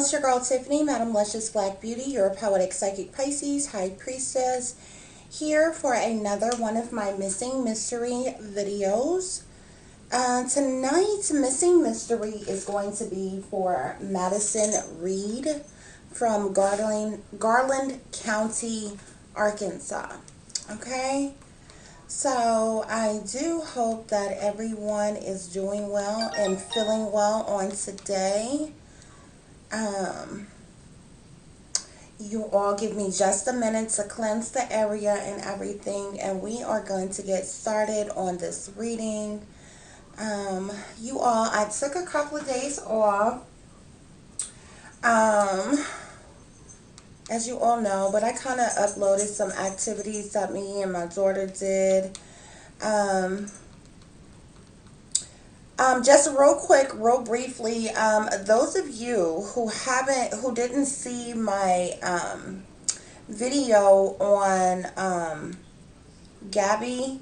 it's your girl Tiffany, Madam Luscious Black Beauty, your poetic psychic Pisces, High Priestess, here for another one of my missing mystery videos. Tonight's missing mystery is going to be for Madison Reid from Garland County, Arkansas. Okay? So I do hope that everyone is doing well and feeling well on today. You all give me just a minute to cleanse the area and everything, and we are going to get started on this reading. You all, I took a couple of days off, as you all know, but I kind of uploaded some activities that me and my daughter did. Just real quick, real briefly, those of you who didn't see my video on Gabby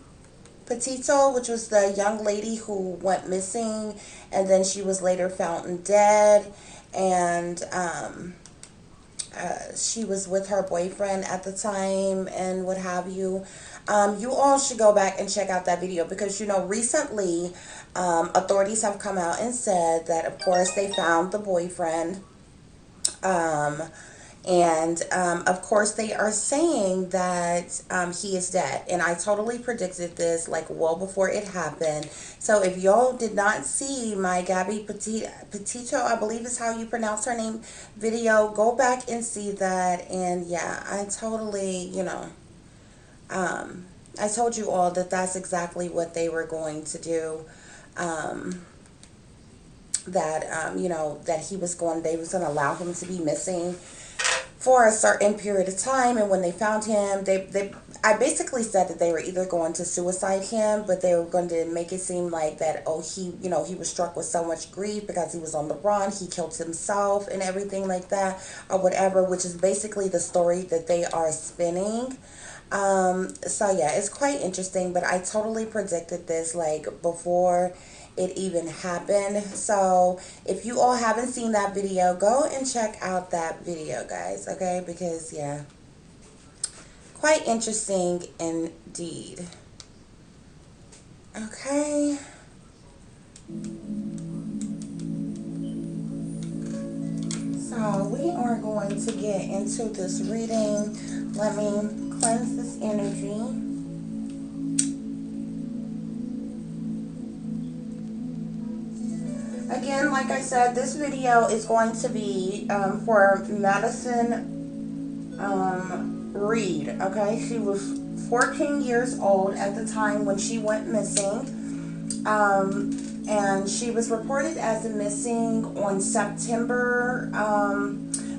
Petito, which was the young lady who went missing and then she was later found dead, and she was with her boyfriend at the time and what have you. You all should go back and check out that video because, you know, recently authorities have come out and said that, of course, they found the boyfriend. Of course, they are saying that he is dead. And I totally predicted this, like, well before it happened. So if y'all did not see my Gabby Petito, I believe is how you pronounce her name, video, go back and see that. And yeah, I totally, you know, I told you all that that's exactly what they were going to do. You know, that they was going to allow him to be missing for a certain period of time, and when they found him, I basically said that they were either going to suicide him, but they were going to make it seem like that, oh, he was struck with so much grief because he was on the run, he killed himself and everything like that, or whatever, which is basically the story that they are spinning. So yeah, it's quite interesting, but I totally predicted this, like, before it even happened. So if you all haven't seen that video, go and check out that video, guys, okay? Because yeah, quite interesting indeed. Okay, so we are going to get into this reading. Let me cleanse this energy. Again, like I said, this video is going to be for Madison Reid, okay? She was 14 years old at the time when she went missing, and she was reported as missing on September.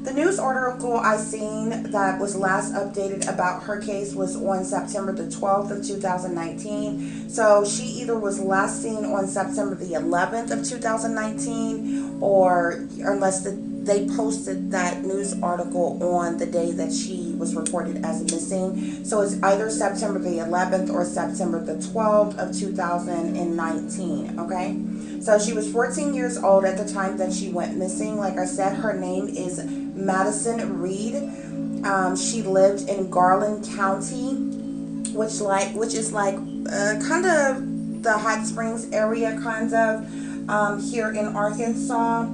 The news article I seen that was last updated about her case was on September the 12th of 2019. So she either was last seen on September the 11th of 2019, or unless they posted that news article on the day that she was reported as missing. So it's either September the 11th or September the 12th of 2019, okay? So she was 14 years old at the time that she went missing. Like I said, her name is Madison Reid. She lived in Garland County, which is like kind of the Hot Springs area, kind of, here in Arkansas.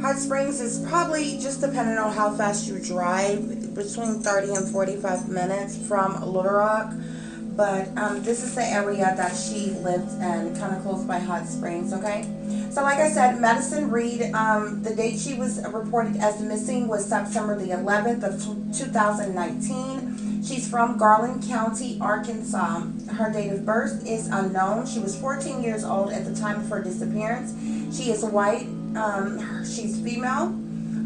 Hot Springs is probably, just depending on how fast you drive, between 30 and 45 minutes from Little Rock. But this is the area that she lived in, kind of close by Hot Springs, okay? So like I said, Madison Reid, the date she was reported as missing was September the 11th of 2019. She's from Garland County, Arkansas. Her date of birth is unknown. She was 14 years old at the time of her disappearance. She is white. She's female.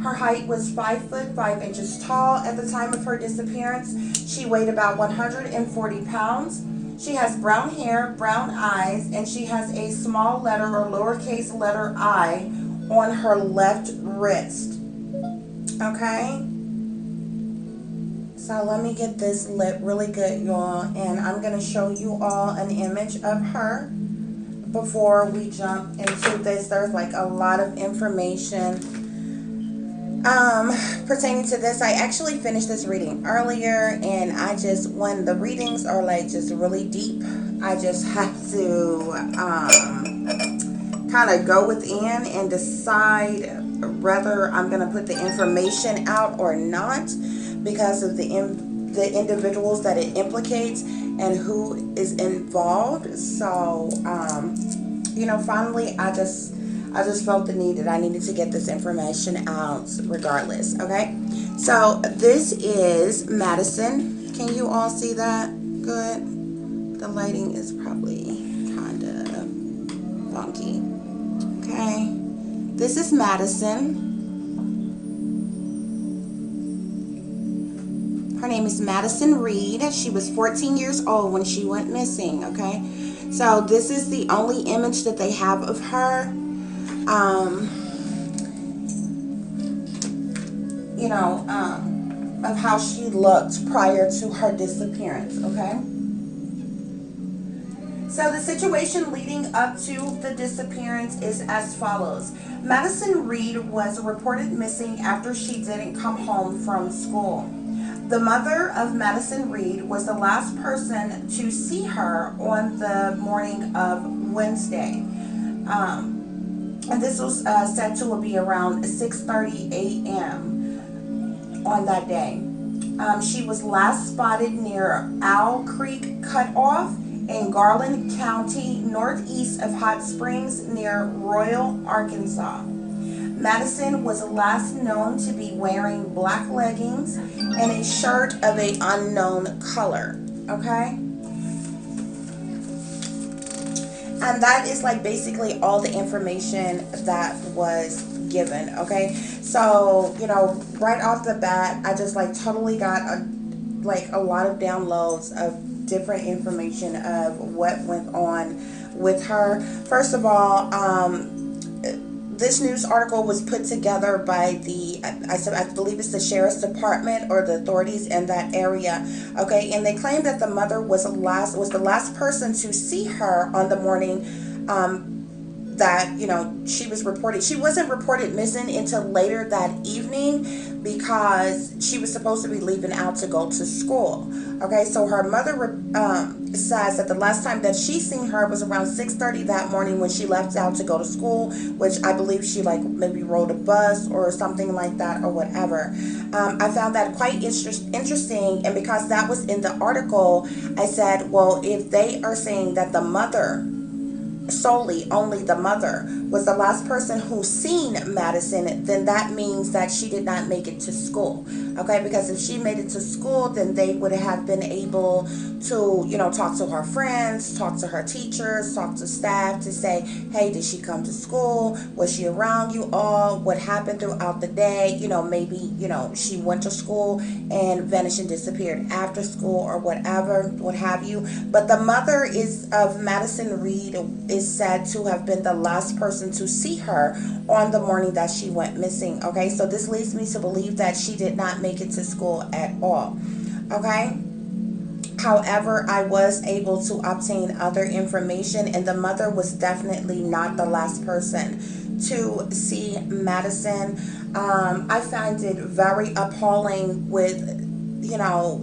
Her height was 5 foot 5 inches tall at the time of her disappearance. She weighed about 140 pounds. She has brown hair, brown eyes, and she has a small letter or lowercase letter I on her left wrist. Okay? So let me get this lit really good, y'all, and I'm going to show you all an image of her. before we jump into this. There's like a lot of information pertaining to this. I actually finished this reading earlier, and when the readings are like just really deep, I just have to kind of go within and decide whether I'm going to put the information out or not, because of the individuals that it implicates and who is involved. So finally I just felt the need that I needed to get this information out regardless. Okay, so this is Madison. Can you all see that good? The lighting is probably kind of funky. Okay, this is Madison. Her name is Madison Reid. She was 14 years old when she went missing. Okay, so this is the only image that they have of her. Of how she looked prior to her disappearance. Okay, so the situation leading up to the disappearance is as follows. Madison Reid was reported missing after she didn't come home from school. The mother of Madison Reid was the last person to see her on the morning of Wednesday. And this was said to be around 6:30 a.m. on that day. She was last spotted near Owl Creek Cutoff in Garland County, northeast of Hot Springs near Royal, Arkansas. Madison was last known to be wearing black leggings and a shirt of an unknown color. Okay? And that is like basically all the information that was given. Okay, so right off the bat, I just like totally got a lot of downloads of different information of what went on with her. First of all, this news article was put together by I believe it's the sheriff's department or the authorities in that area. Okay, and they claimed that the mother was the last person to see her on the morning that she was reported. She wasn't reported missing until later that evening, because she was supposed to be leaving out to go to school. Okay, so her mother says that the last time that she seen her was around 6:30 that morning when she left out to go to school, which I believe she maybe rode a bus or something like that or whatever. I found that quite interesting, and because that was in the article, I said, well, if they are saying that the mother, solely only the mother, was the last person who seen Madison, then that means that she did not make it to school. Okay, because if she made it to school, then they would have been able to talk to her friends, talk to her teachers, talk to staff to say, hey, did she come to school? Was she around you all? What happened throughout the day? Maybe she went to school and vanished and disappeared after school or whatever, what have you. But the mother of Madison Reid is said to have been the last person to see her on the morning that she went missing. Okay, so this leads me to believe that she did not make it to school at all. Okay, however, I was able to obtain other information, and the mother was definitely not the last person to see Madison. I find it very appalling with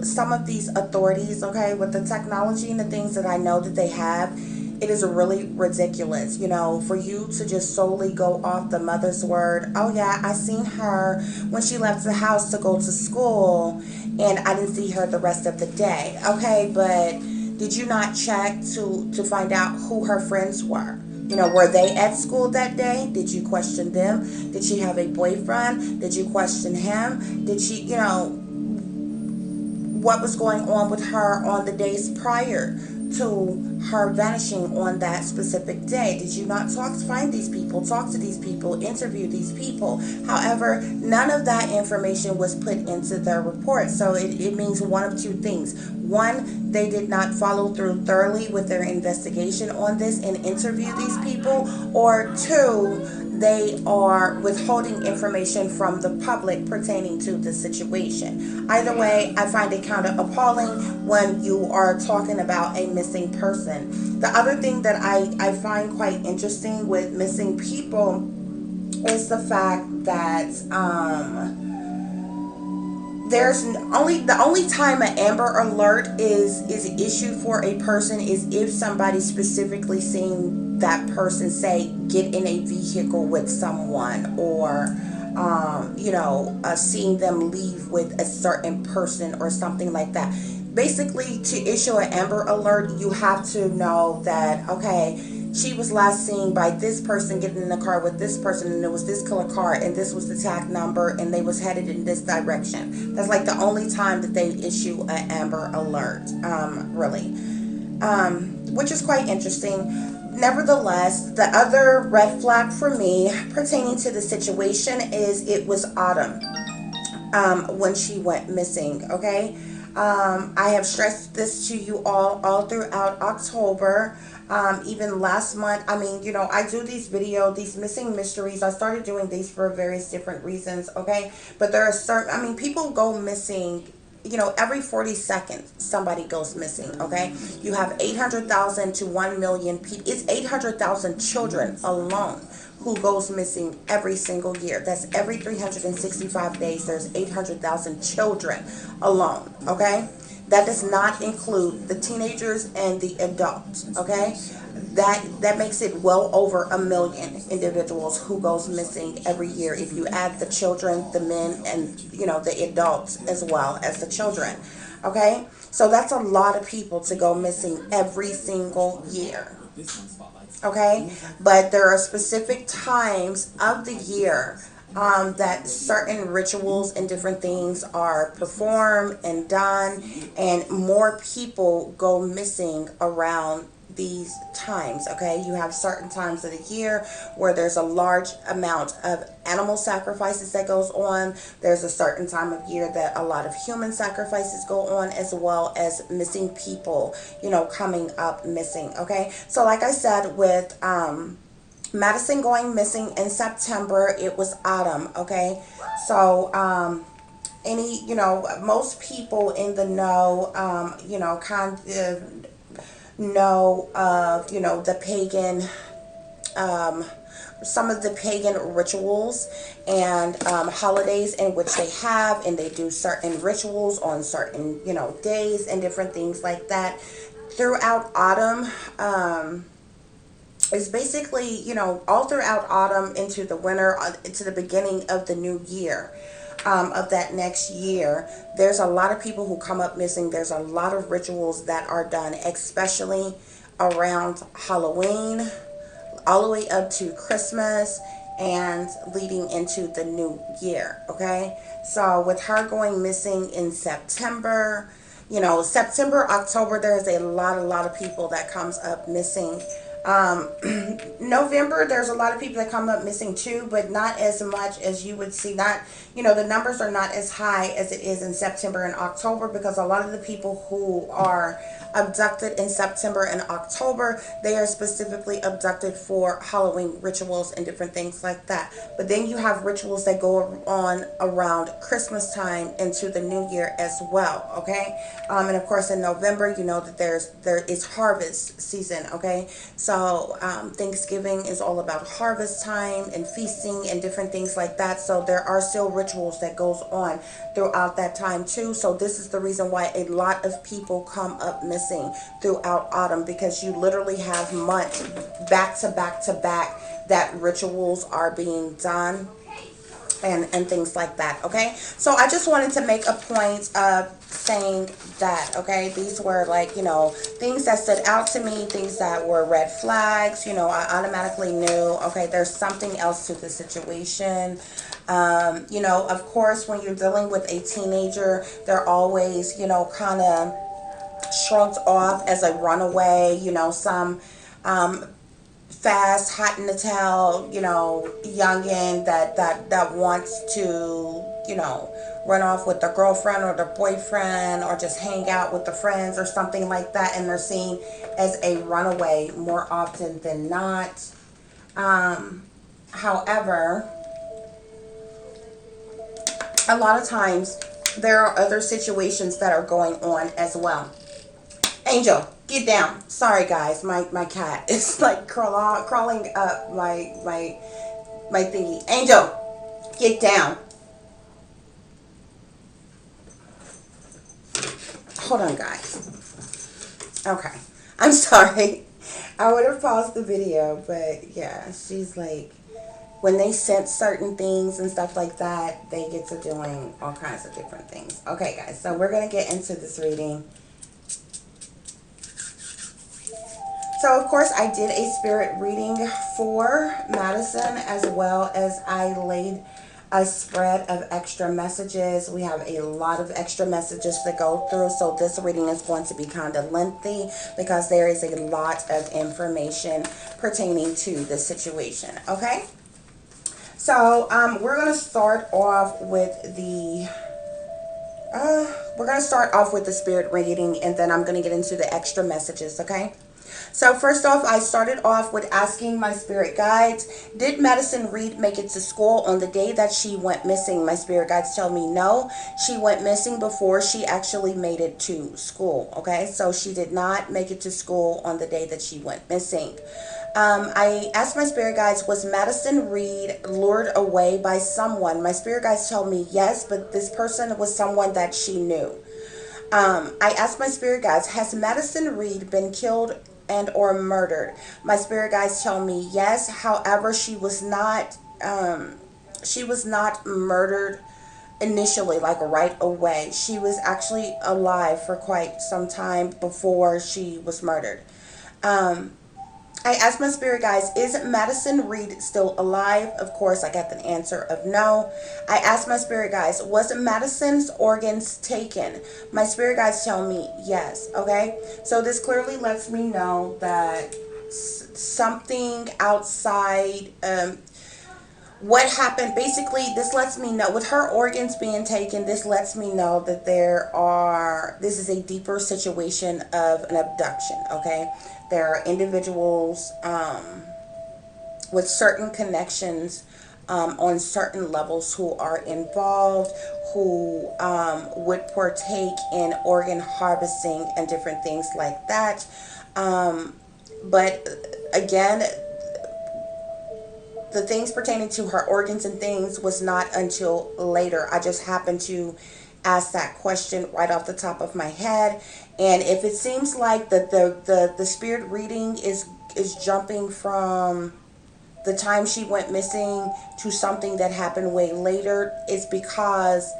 some of these authorities, okay, with the technology and the things that I know that they have. It is really ridiculous, for you to just solely go off the mother's word. Oh yeah, I seen her when she left the house to go to school, and I didn't see her the rest of the day. Okay, but did you not check to find out who her friends were? Were they at school that day? Did you question them? Did she have a boyfriend? Did you question him? Did she, what was going on with her on the days prior to her vanishing on that specific day? Did you not find these people, talk to these people, interview these people? However, none of that information was put into their report. So it means one of two things. One, they did not follow through thoroughly with their investigation on this and interview these people. Or two, they are withholding information from the public pertaining to the situation. Either way, I find it kind of appalling when you are talking about a missing person. The other thing that I find quite interesting with missing people is the fact that there's only the only time an Amber Alert is issued for a person is if somebody specifically seen that person, say, get in a vehicle with someone, or seeing them leave with a certain person or something like that. Basically, to issue an Amber Alert, you have to know that, okay, she was last seen by this person getting in the car with this person, and it was this color car, and this was the tag number, and they was headed in this direction. That's like the only time that they issue an Amber Alert, really, which is quite interesting. Nevertheless, the other red flag for me pertaining to the situation is it was autumn when she went missing. Okay, I have stressed this to you all throughout October. Even last month. I mean, I do these videos, these missing mysteries. I started doing these for various different reasons, okay? But there are certain, people go missing, every 40 seconds, somebody goes missing, okay? You have 800,000 to 1 million people. It's 800,000 children alone who goes missing every single year. That's every 365 days. There's 800,000 children alone, okay? That does not include the teenagers and the adults, okay? That makes it well over 1 million individuals who goes missing every year if you add the children, the men, and, the adults as well as the children, okay? So that's a lot of people to go missing every single year, okay? But there are specific times of the year that certain rituals and different things are performed and done, and more people go missing around these times, okay? You have certain times of the year where there's a large amount of animal sacrifices that goes on. There's a certain time of year that a lot of human sacrifices go on, as well as missing people, coming up missing, okay? So like I said, with Madison going missing in September, it was autumn, okay? So, most people in the know, kind of know of, the pagan, some of the pagan rituals and holidays in which they have, and they do certain rituals on certain, days and different things like that. Throughout autumn, it's basically, all throughout autumn into the winter, into the beginning of the new year, of that next year, there's a lot of people who come up missing. There's a lot of rituals that are done, especially around Halloween, all the way up to Christmas and leading into the new year, okay? So with her going missing in September, September, October, there's a lot of people that comes up missing. November, there's a lot of people that come up missing too, but not as much as you would see. Not, the numbers are not as high as it is in September and October, because a lot of the people who are abducted in September and October, they are specifically abducted for Halloween rituals and different things like that. But then you have rituals that go on around Christmas time into the new year as well, okay? And of course in November, that there is harvest season, okay? So Thanksgiving is all about harvest time and feasting and different things like that. So there are still rituals that goes on throughout that time too. So this is the reason why a lot of people come up missing throughout autumn, because you literally have months back to back to back that rituals are being done and things like that, okay? So I just wanted to make a point of saying that, okay? These were things that stood out to me, things that were red flags. I automatically knew, okay, there's something else to the situation. Of course, when you're dealing with a teenager, they're always, kind of shrugged off as a runaway, some fast, hot in the tail, youngin that wants to, run off with their girlfriend or their boyfriend, or just hang out with the friends or something like that, and they're seen as a runaway more often than not. However, a lot of times there are other situations that are going on as well. Angel, get down. Sorry guys, my cat is like crawling up my thingy. Angel, get down. Hold on guys. Okay. I'm sorry. I would have paused the video, but yeah, she's like, when they sense certain things and stuff like that, they get to doing all kinds of different things. Okay guys, so we're going to get into this reading. So of course I did a spirit reading for Madison, as well as I laid a spread of extra messages. We have a lot of extra messages to go through, so this reading is going to be kind of lengthy because there is a lot of information pertaining to the situation. Okay, so we're going to start off with the spirit reading, and then I'm going to get into the extra messages. Okay. So first off, I started off with asking my spirit guides, did Madison Reid make it to school on the day that she went missing? My spirit guides tell me no, she went missing before she actually made it to school. Okay, so she did not make it to school on the day that she went missing. I asked my spirit guides, was Madison Reid lured away by someone? My spirit guides tell me yes, but this person was someone that she knew. I asked my spirit guides, has Madison Reid been killed and or murdered? My spirit guides tell me yes. However, she was not murdered initially, like right away. She was actually alive for quite some time before she was murdered. I asked my spirit guides, is Madison Reid still alive? Of course, I got the answer of no. I asked my spirit guides, was Madison's organs taken? My spirit guides tell me yes. Okay, so this clearly lets me know that something outside what happened. Basically, this lets me know, with her organs being taken, this lets me know that this is a deeper situation of an abduction. Okay, there are individuals with certain connections on certain levels who are involved, who would partake in organ harvesting and different things like that. But again, the things pertaining to her organs and things was not until later. I just happened to ask that question right off the top of my head. And if it seems like the spirit reading is jumping from the time she went missing to something that happened way later, it's because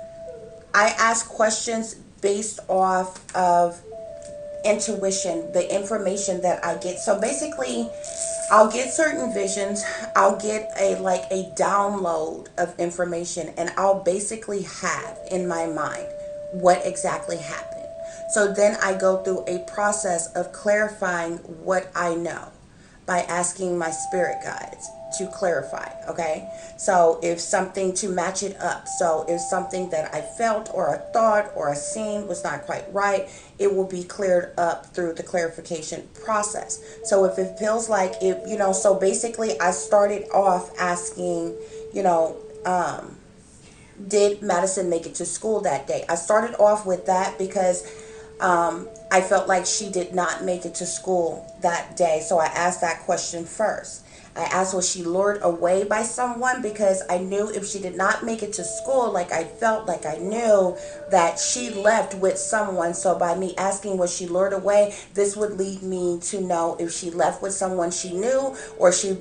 I ask questions based off of intuition, the information that I get. So basically, I'll get certain visions, I'll get a download of information, and I'll basically have in my mind what exactly happened. So then I go through a process of clarifying what I know by asking my spirit guides to clarify. Okay, so if something, to match it up, so if something that I felt or a thought or a scene was not quite right, it will be cleared up through the clarification process. So if it feels like it, so basically I started off asking, did Madison make it to school that day? I started off with that because I felt like she did not make it to school that day. So I asked that question first. I asked, was she lured away by someone? Because I knew if she did not make it to school, I felt like I knew that she left with someone. So by me asking, was she lured away, this would lead me to know if she left with someone she knew, or she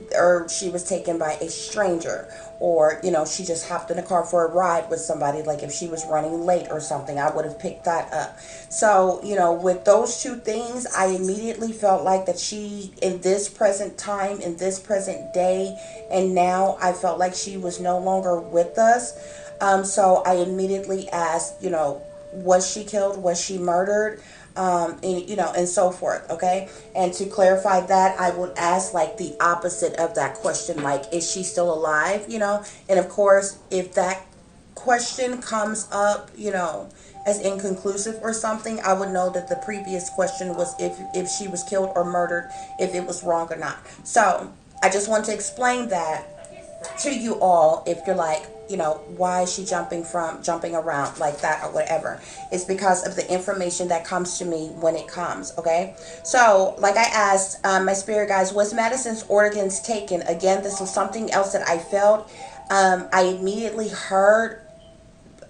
was taken by a stranger, or she just hopped in a car for a ride with somebody. Like if she was running late or something, I would have picked that up. So with those two things, I immediately felt like that she, in this present time, in this present day and now, I felt like she was no longer with us. So I immediately asked, was she killed, was she murdered, and so forth. Okay, and to clarify that, I would ask the opposite of that question, is she still alive? And of course, if that question comes up as inconclusive or something, I would know that the previous question was if she was killed or murdered, if it was wrong or not. So I just want to explain that to you all, if you're like, why is she jumping around like that or whatever, it's because of the information that comes to me when it comes. Okay, so like I asked my spirit guides, was Madison's organs taken? Again, this was something else that I felt. I immediately heard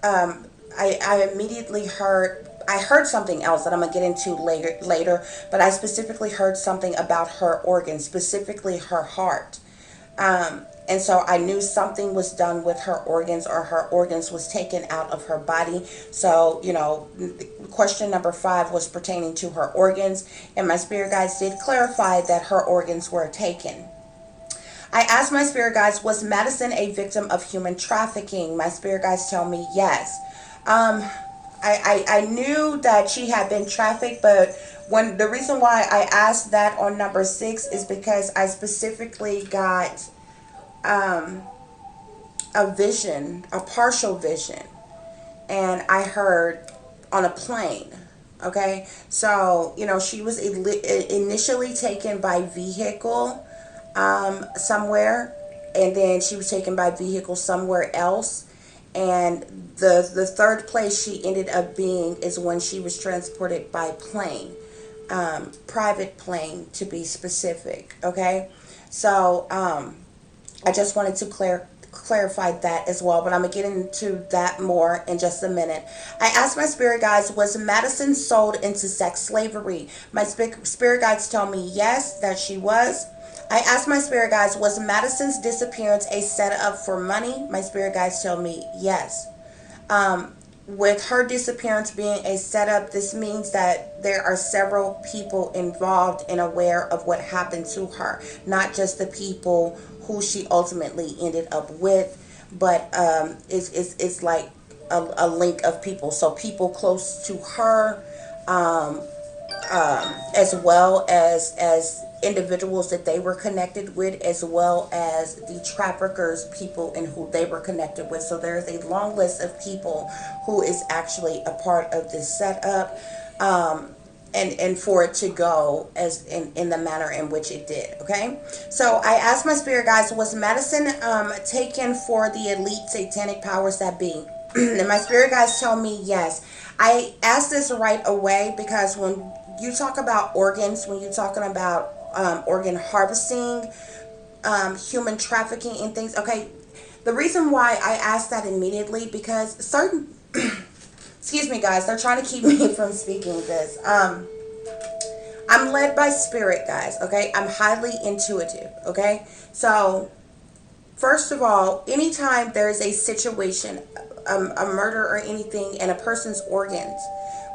um, I immediately heard, I heard something else that I'm gonna get into later, but I specifically heard something about her organs, specifically her heart. And so I knew something was done with her organs, or her organs was taken out of her body. So, question number 5 was pertaining to her organs, and my spirit guides did clarify that her organs were taken. I asked my spirit guides, was Madison a victim of human trafficking? My spirit guides tell me yes. Um, I knew that she had been trafficked, but when the reason why I asked that on number 6 is because I specifically got um, a vision, a partial vision, and I heard on a plane. Okay, so she was initially taken by vehicle somewhere, and then she was taken by vehicle somewhere else, and the third place she ended up being is when she was transported by plane, private plane to be specific. Okay, so I just wanted to clarify that as well, but I'm gonna get into that more in just a minute. I asked my spirit guides, was Madison sold into sex slavery? My spirit guides tell me yes, that she was. I asked my spirit guides, was Madison's disappearance a setup for money? My spirit guides tell me yes. With her disappearance being a setup, this means that there are several people involved and aware of what happened to her, not just the people who she ultimately ended up with, but it's like a link of people. So people close to her, um, as well as individuals that they were connected with, as well as the traffickers, people and who they were connected with. So there is a long list of people who is actually a part of this setup, and for it to go as in the manner in which it did. Okay, so I asked my spirit guides, was Madison taken for the elite satanic powers that be? And my spirit guides tell me yes. I asked this right away because when you talk about organs, when you're talking about organ harvesting, human trafficking and things, okay, the reason why I asked that immediately, because certain excuse me guys, they're trying to keep me from speaking this. I'm led by spirit, guys. Okay, I'm highly intuitive. Okay, so first of all, anytime there is a situation, a murder or anything, and a person's organs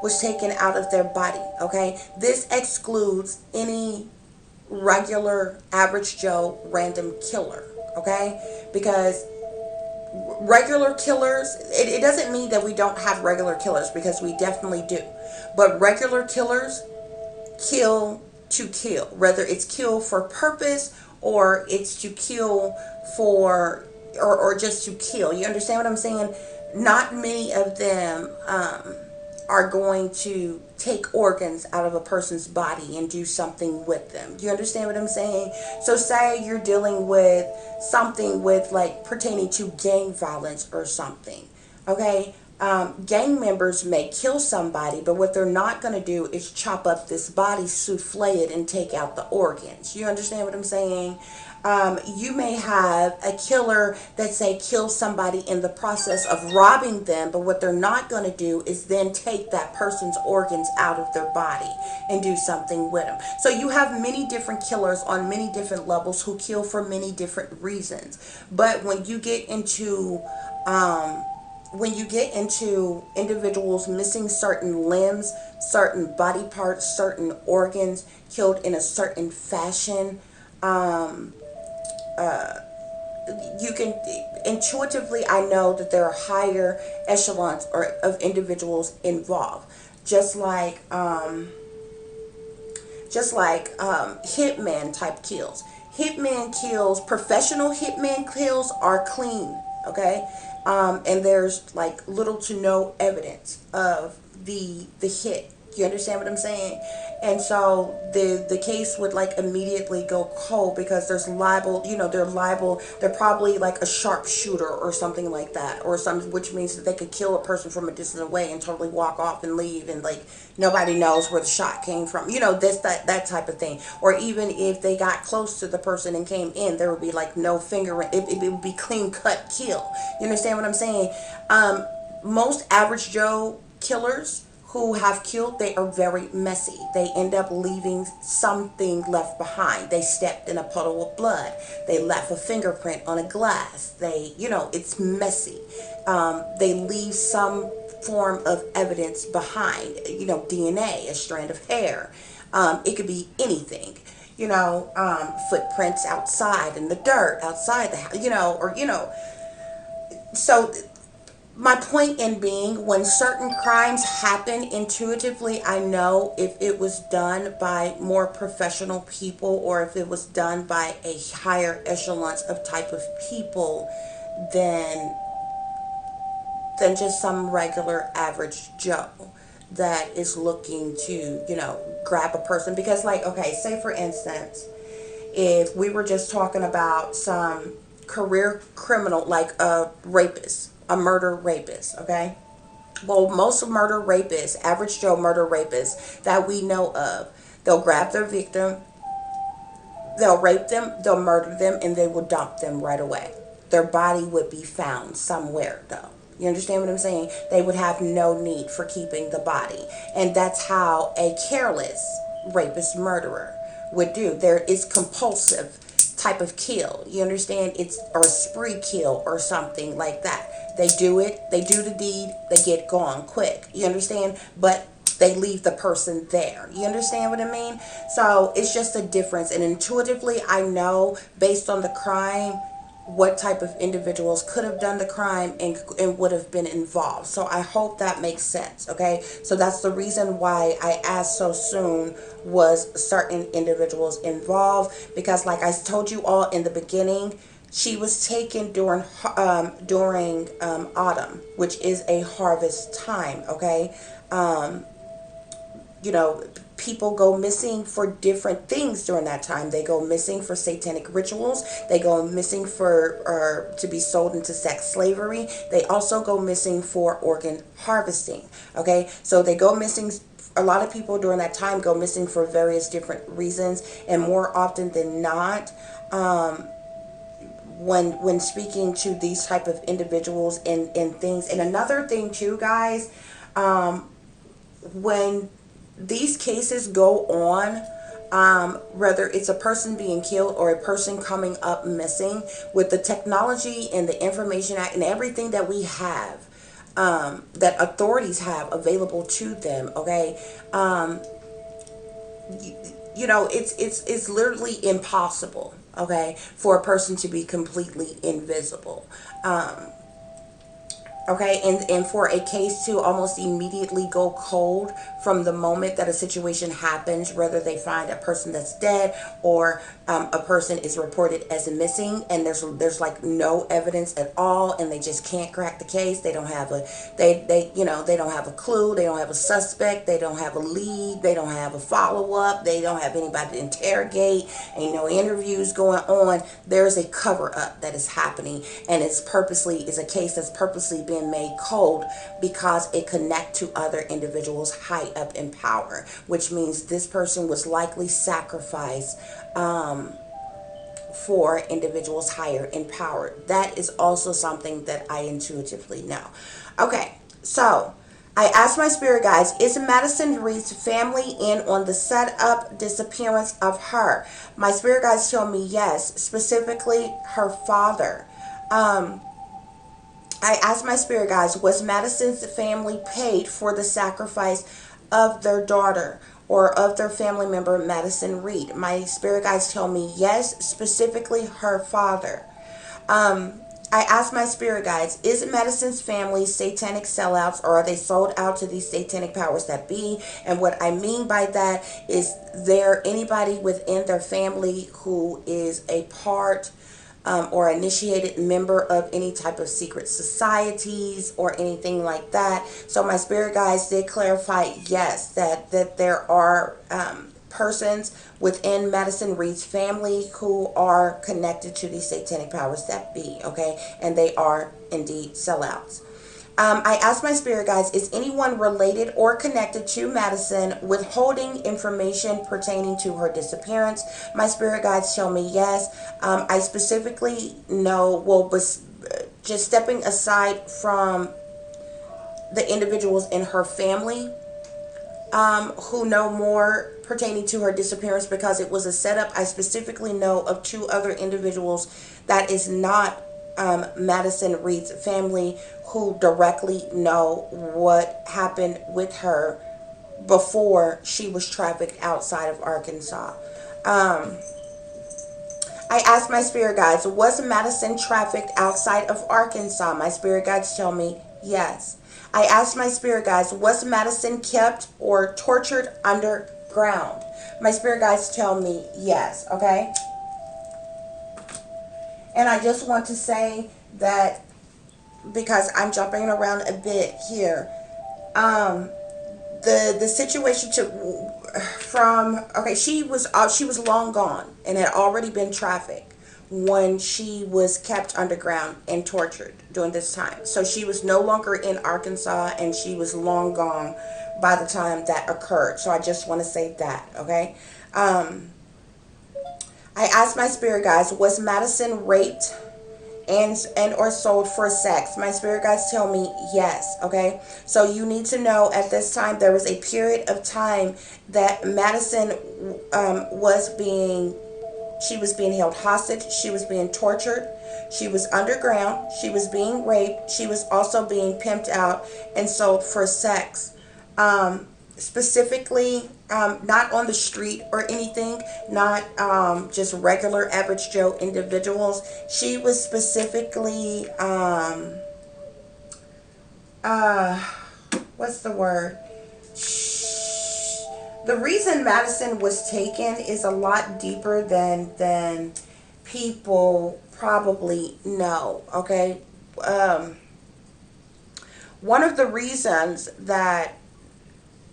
was taken out of their body, okay, this excludes any regular average Joe random killer. Okay, because regular killers, it doesn't mean that we don't have regular killers, because we definitely do, but regular killers kill to kill, whether it's kill for purpose or it's to kill for, or just to kill. You understand what I'm saying? Not many of them are going to take organs out of a person's body and do something with them. You understand what I'm saying? So say you're dealing with something with like pertaining to gang violence or something. Okay, gang members may kill somebody, but what they're not going to do is chop up this body, souffle it, and take out the organs. You understand what I'm saying? You may have a killer that say kills somebody in the process of robbing them, but what they're not going to do is then take that person's organs out of their body and do something with them. So you have many different killers on many different levels who kill for many different reasons. But when you get into individuals missing certain limbs, certain body parts, certain organs, killed in a certain fashion, you can intuitively, I know that there are higher echelons or of individuals involved, just like hitman type kills. Hitman kills, professional hitman kills are clean. Okay, and there's like little to no evidence of the hit. You understand what I'm saying? And so the case would like immediately go cold because there's liable, they're liable, they're probably like a sharpshooter or something like that, or some, which means that they could kill a person from a distance away and totally walk off and leave, and like nobody knows where the shot came from, this, that type of thing. Or even if they got close to the person and came in, there would be like no finger, it would be clean cut kill. You understand what I'm saying? Most average Joe killers who have killed, they are very messy. They end up leaving something left behind. They stepped in a puddle of blood. They left a fingerprint on a glass. It's messy. They leave some form of evidence behind, DNA, a strand of hair. It could be anything. Footprints outside in the dirt, outside the house, so my point in being, when certain crimes happen, intuitively I know if it was done by more professional people, or if it was done by a higher echelons of type of people than just some regular average Joe that is looking to, grab a person. Because, like, okay, say for instance, if we were just talking about some career criminal, like a rapist, a murder rapist, okay? Well, most murder rapists, average Joe murder rapists that we know of, they'll grab their victim, they'll rape them, they'll murder them, and they will dump them right away. Their body would be found somewhere, though. You understand what I'm saying? They would have no need for keeping the body. And that's how a careless rapist murderer would do. There is compulsive type of kill. You understand? It's or spree kill or something like that. They do it, they do the deed, they get gone quick. You understand? But they leave the person there. You understand what I mean? So it's just a difference. And intuitively, I know based on the crime what type of individuals could have done the crime and would have been involved. So I hope that makes sense, okay? So that's the reason why I asked so soon, was certain individuals involved, because like I told you all in the beginning, she was taken during autumn, which is a harvest time, okay? You know, people go missing for different things during that time. They go missing for satanic rituals. They go missing for to be sold into sex slavery. They also go missing for organ harvesting. Okay, so they go missing. A lot of people during that time go missing for various different reasons, and more often than not, when speaking to these type of individuals and things. And another thing too, guys, when these cases go on, whether it's a person being killed or a person coming up missing, with the technology and the Information Act and everything that we have, that authorities have available to them, okay, you know, it's literally impossible, okay, for a person to be completely invisible. Okay, and for a case to almost immediately go cold from the moment that a situation happens, whether they find a person that's dead or a person is reported as missing, and there's like no evidence at all, and they just can't crack the case. They don't have they don't have a clue. They don't have a suspect. They don't have a lead. They don't have a follow up. They don't have anybody to interrogate. Ain't no interviews going on. There's a cover up that is happening, and it's a case that's purposely being made cold because it connects to other individuals high up in power, which means this person was likely sacrificed for individuals higher in power. That is also something that I intuitively know. Okay, so I asked my spirit guides, is Madison Reid's family in on the setup disappearance of her? My spirit guides tell me yes, specifically her father. I asked my spirit guides, was Madison's family paid for the sacrifice of their daughter or of their family member, Madison Reid? My spirit guides tell me yes, specifically her father. I asked my spirit guides, is Madison's family satanic sellouts, or are they sold out to these satanic powers that be? And what I mean by that is, there anybody within their family who is a part or initiated member of any type of secret societies or anything like that. So my spirit guides did clarify, yes, that there are persons within Madison Reid's family who are connected to these satanic powers that be, okay? And they are indeed sellouts. I asked my spirit guides, is anyone related or connected to Madison withholding information pertaining to her disappearance? My spirit guides tell me yes. I specifically know, well, just stepping aside from the individuals in her family who know more pertaining to her disappearance because it was a setup. I specifically know of two other individuals that is not Madison Reid's family who directly know what happened with her before she was trafficked outside of Arkansas. I asked my spirit guides, was Madison trafficked outside of Arkansas? My spirit guides tell me yes. I asked my spirit guides, was Madison kept or tortured underground? My spirit guides tell me yes, okay? And I just want to say that, because I'm jumping around a bit here, the situation she was long gone and had already been trafficked when she was kept underground and tortured during this time. So she was no longer in Arkansas and she was long gone by the time that occurred. So I just want to say that, okay? I asked my spirit guides, was Madison raped and or sold for sex? My spirit guides tell me yes, okay? So you need to know at this time there was a period of time that Madison she was being held hostage, she was being tortured, she was underground, she was being raped, she was also being pimped out and sold for sex. Specifically, not on the street or anything, not just regular average Joe individuals. She was specifically, what's the word? The reason Madison was taken is a lot deeper than people probably know, okay? One of the reasons that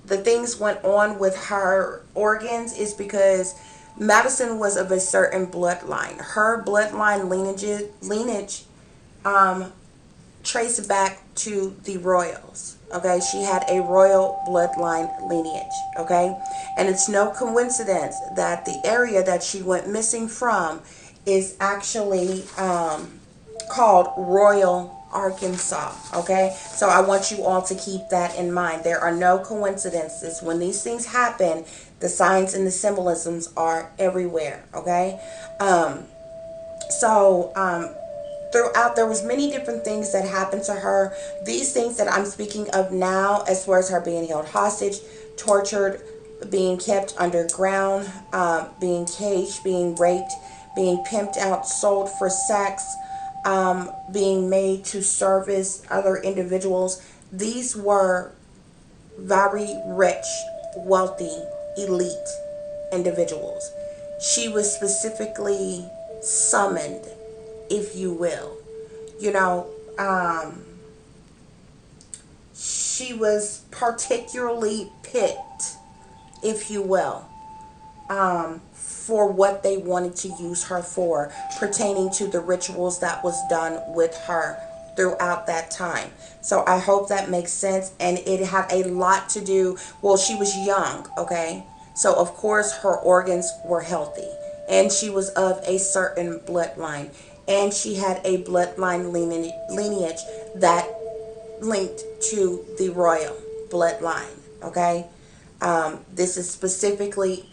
the things went on with her organs is because Madison was of a certain bloodline. Her bloodline lineage traced back to the royals. Okay, she had a royal bloodline lineage. Okay, and it's no coincidence that the area that she went missing from is actually called Royal Arkansas. Okay, so I want you all to keep that in mind. There are no coincidences. When these things happen, the signs and the symbolisms are everywhere. Okay, throughout, there was many different things that happened to her. These things that I'm speaking of now, as far as her being held hostage, tortured, being kept underground, being caged, being raped, being pimped out, sold for sex, being made to service other individuals. These were very rich, wealthy, elite individuals. She was specifically summoned, if you will. You know, she was particularly picked, if you will, for what they wanted to use her for, pertaining to the rituals that was done with her throughout that time. So I hope that makes sense. And it had a lot to do, well, she was young, okay? So of course her organs were healthy, and she was of a certain bloodline, and she had a bloodline lineage that linked to the royal bloodline, okay? This is specifically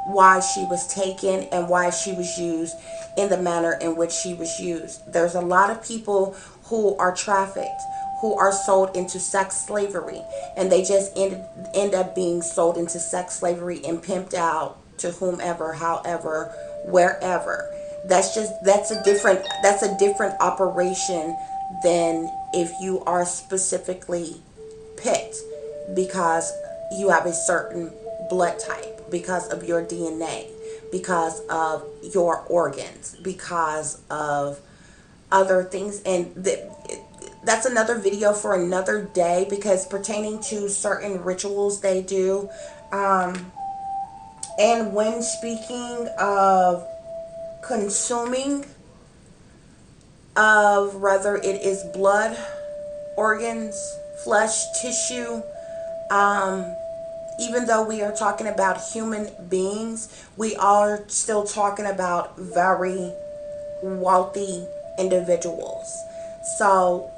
why she was taken and why she was used in the manner in which she was used. There's a lot of people who are trafficked, who are sold into sex slavery, and they just end up being sold into sex slavery and pimped out to whomever, however, wherever. That's a different operation than if you are specifically picked because you have a certain blood type, because of your DNA, because of your organs, because of other things. And that's another video for another day, because pertaining to certain rituals they do. And when speaking of consuming of whether it is blood, organs, flesh, tissue, even though we are talking about human beings, we are still talking about very wealthy individuals. So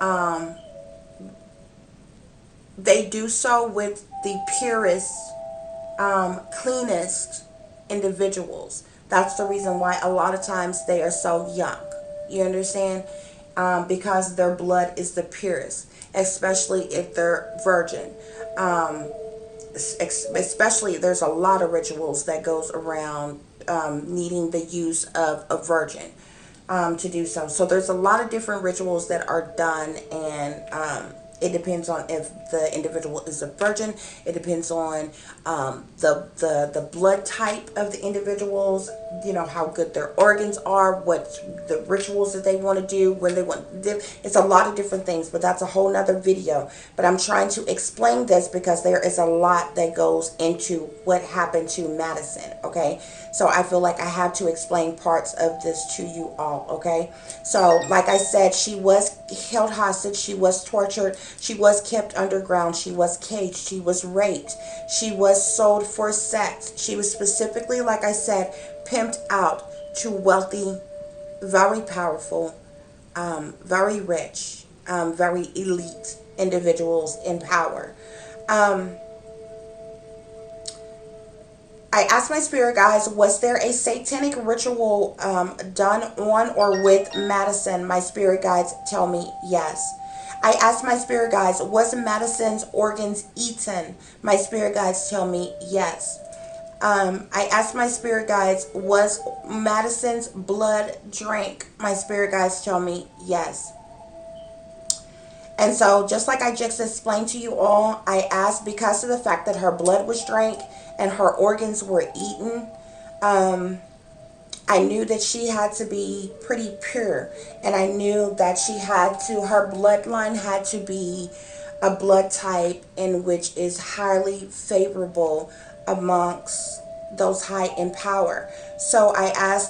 they do so with the purest, cleanest individuals. That's the reason why a lot of times they are so young. You understand? Because their blood is the purest, especially if they're virgin. Especially, there's a lot of rituals that goes around needing the use of a virgin to do so. So there's a lot of different rituals that are done, and it depends on if the individual is a virgin. It depends on the blood type of the individuals, how good their organs are, what the rituals that they want to do, when they want to do. It's a lot of different things, but that's a whole nother video. But I'm trying to explain this because there is a lot that goes into what happened to Madison, okay? So I feel like I have to explain parts of this to you all, okay? So like I said, she was held hostage, she was tortured, she was kept underground, she was caged, she was raped, she was sold for sex. She was specifically, like I said, pimped out to wealthy, very powerful, very rich, very elite individuals in power. I asked my spirit guides, was there a satanic ritual done on or with Madison? My spirit guides tell me yes. I asked my spirit guides, was Madison's organs eaten? My spirit guides tell me yes. I asked my spirit guides, was Madison's blood drank? My spirit guides tell me yes. And so, just like I just explained to you all, I asked because of the fact that her blood was drank and her organs were eaten. I knew that she had to be pretty pure, and I knew that her bloodline had to be a blood type in which is highly favorable amongst those high in power. So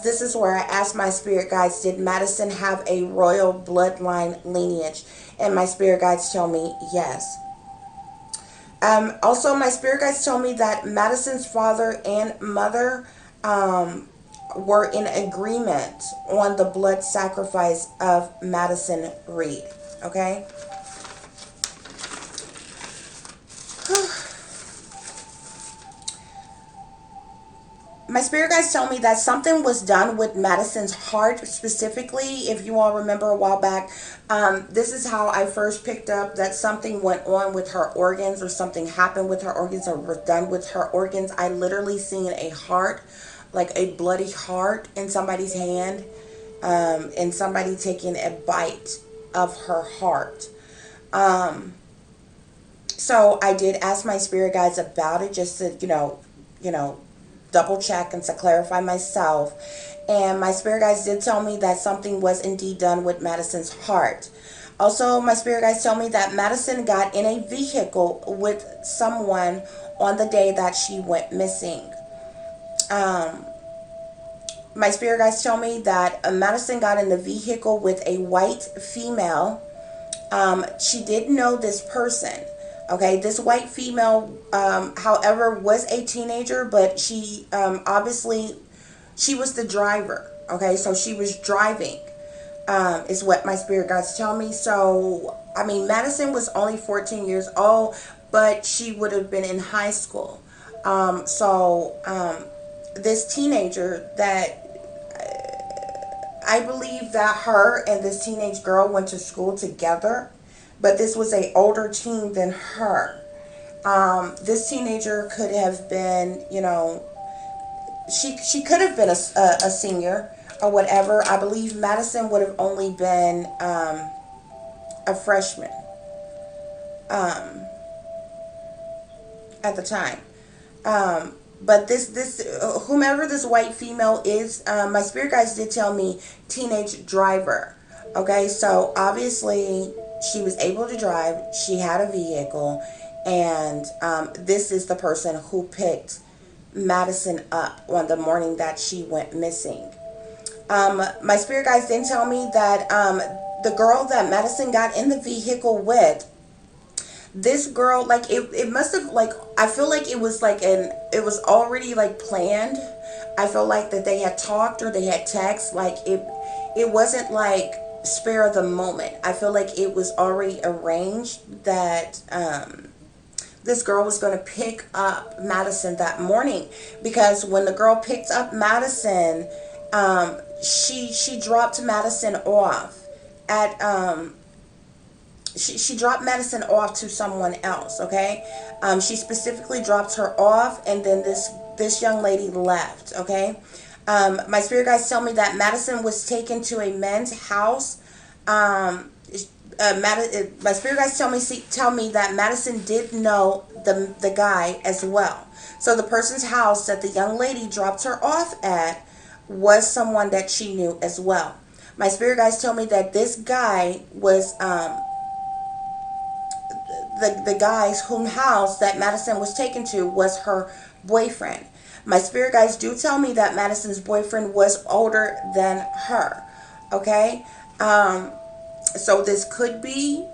this is where I asked my spirit guides, did Madison have a royal bloodline lineage? And my spirit guides tell me yes. Also, my spirit guides tell me that Madison's father and mother were in agreement on the blood sacrifice of Madison Reid. Okay? My spirit guides tell me that something was done with Madison's heart specifically. If you all remember a while back, this is how I first picked up that something went on with her organs, or something happened with her organs, or was done with her organs. I literally seen a heart, like a bloody heart in somebody's hand, and somebody taking a bite of her heart. So I did ask my spirit guides about it, just to, double check and to clarify myself. And my spirit guides did tell me that something was indeed done with Madison's heart. Also, my spirit guides tell me that Madison got in a vehicle with someone on the day that she went missing. My spirit guides tell me that Madison got in the vehicle with a white female. She didn't know this person. Okay, this white female, however, was a teenager, but she obviously, she was the driver. Okay, so she was driving, is what my spirit guides tell me. So, I mean, Madison was only 14 years old, but she would have been in high school. This teenager that, I believe that her and this teenage girl went to school together, but this was a older teen than her. This teenager could have been, she could have been a senior or whatever. I believe Madison would have only been a freshman at the time. But this whomever this white female is, my spirit guides did tell me teenage driver. Okay, so obviously she was able to drive. She had a vehicle, and this is the person who picked Madison up on the morning that she went missing. My spirit guides didn't tell me that the girl that Madison got in the vehicle with, this girl, like it must have, like, I feel like it was like it was already like planned. I feel like that they had talked or they had text, like it wasn't like spare of the moment. I feel like it was already arranged that this girl was going to pick up Madison that morning, because when the girl picked up Madison, she dropped Madison off at she dropped Madison off to someone else. Okay, she specifically dropped her off, and then this young lady left. Okay, my spirit guides tell me that Madison was taken to a men's house. My spirit guides tell me that Madison did know the guy as well. So the person's house that the young lady dropped her off at was someone that she knew as well. My spirit guides tell me that this guy was the guy's whom house that Madison was taken to was her boyfriend. My spirit guides do tell me that Madison's boyfriend was older than her. Okay, so this could be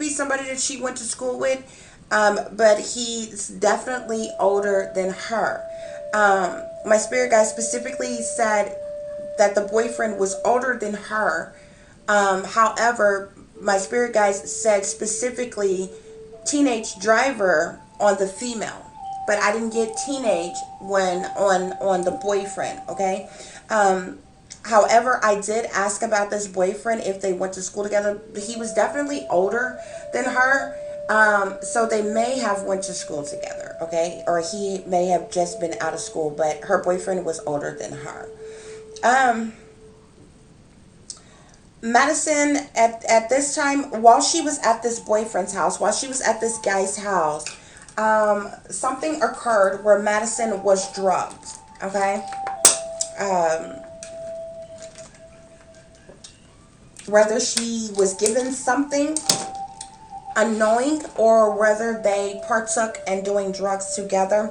somebody that she went to school with, but he's definitely older than her. My spirit guide specifically said that the boyfriend was older than her. However, my spirit guides said specifically teenage driver on the female, but I didn't get teenage when on the boyfriend. Okay. However, I did ask about this boyfriend if they went to school together. He was definitely older than her, so they may have went to school together. Okay, or he may have just been out of school, but her boyfriend was older than her. Madison, at this time, while she was at this boyfriend's house, while she was at this guy's house, something occurred where Madison was drugged. Okay. Whether she was given something unknowing or whether they partook in doing drugs together,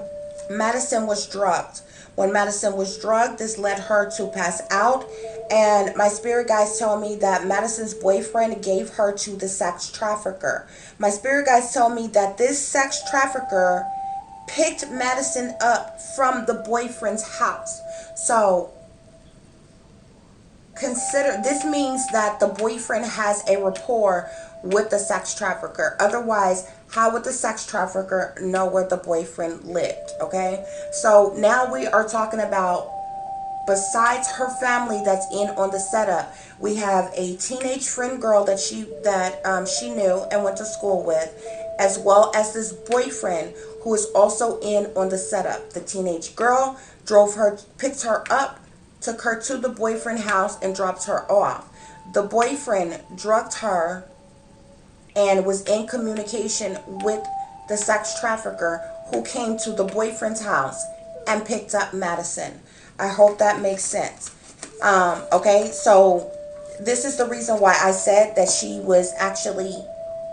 Madison was drugged. When Madison was drugged, this led her to pass out. And my spirit guides tell me that Madison's boyfriend gave her to the sex trafficker. My spirit guides tell me that this sex trafficker picked Madison up from the boyfriend's house. So consider this means that the boyfriend has a rapport with the sex trafficker. Otherwise, how would the sex trafficker know where the boyfriend lived? Okay, so now we are talking about, besides her family that's in on the setup, we have a teenage friend girl that she knew and went to school with, as well as this boyfriend who is also in on the setup. The teenage girl picked her up, took her to the boyfriend house, and dropped her off. The boyfriend drugged her and was in communication with the sex trafficker who came to the boyfriend's house and picked up Madison. I hope that makes sense. Okay, so this is the reason why I said that she was actually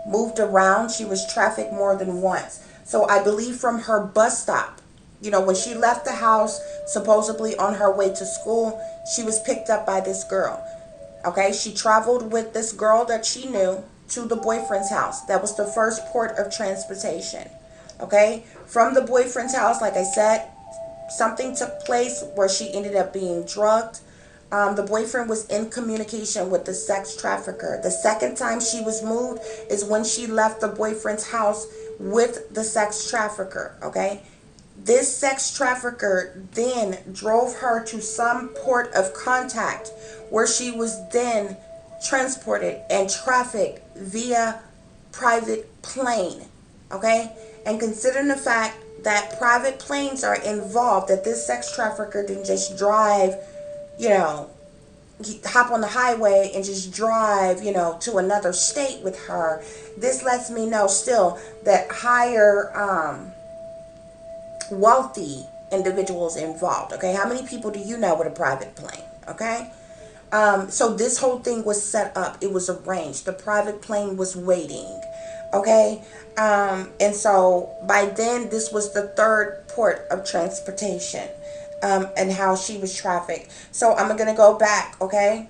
moved around. She was trafficked more than once. So I believe from her bus stop, when she left the house, supposedly on her way to school, she was picked up by this girl. Okay, she traveled with this girl that she knew to the boyfriend's house. That was the first port of transportation. Okay, from the boyfriend's house, like I said, something took place where she ended up being drugged. The boyfriend was in communication with the sex trafficker. The second time she was moved is when she left the boyfriend's house with the sex trafficker. Okay, this sex trafficker then drove her to some port of contact where she was then transported and trafficked via private plane. Okay, and considering the fact that private planes are involved, that this sex trafficker didn't just drive, hop on the highway and just drive, to another state with her. This lets me know still that higher wealthy individuals involved. Okay, how many people do you know with a private plane? Okay, so this whole thing was set up. It was arranged. The private plane was waiting. Okay, and so by then this was the third port of transportation, and how she was trafficked. So I'm gonna go back. Okay,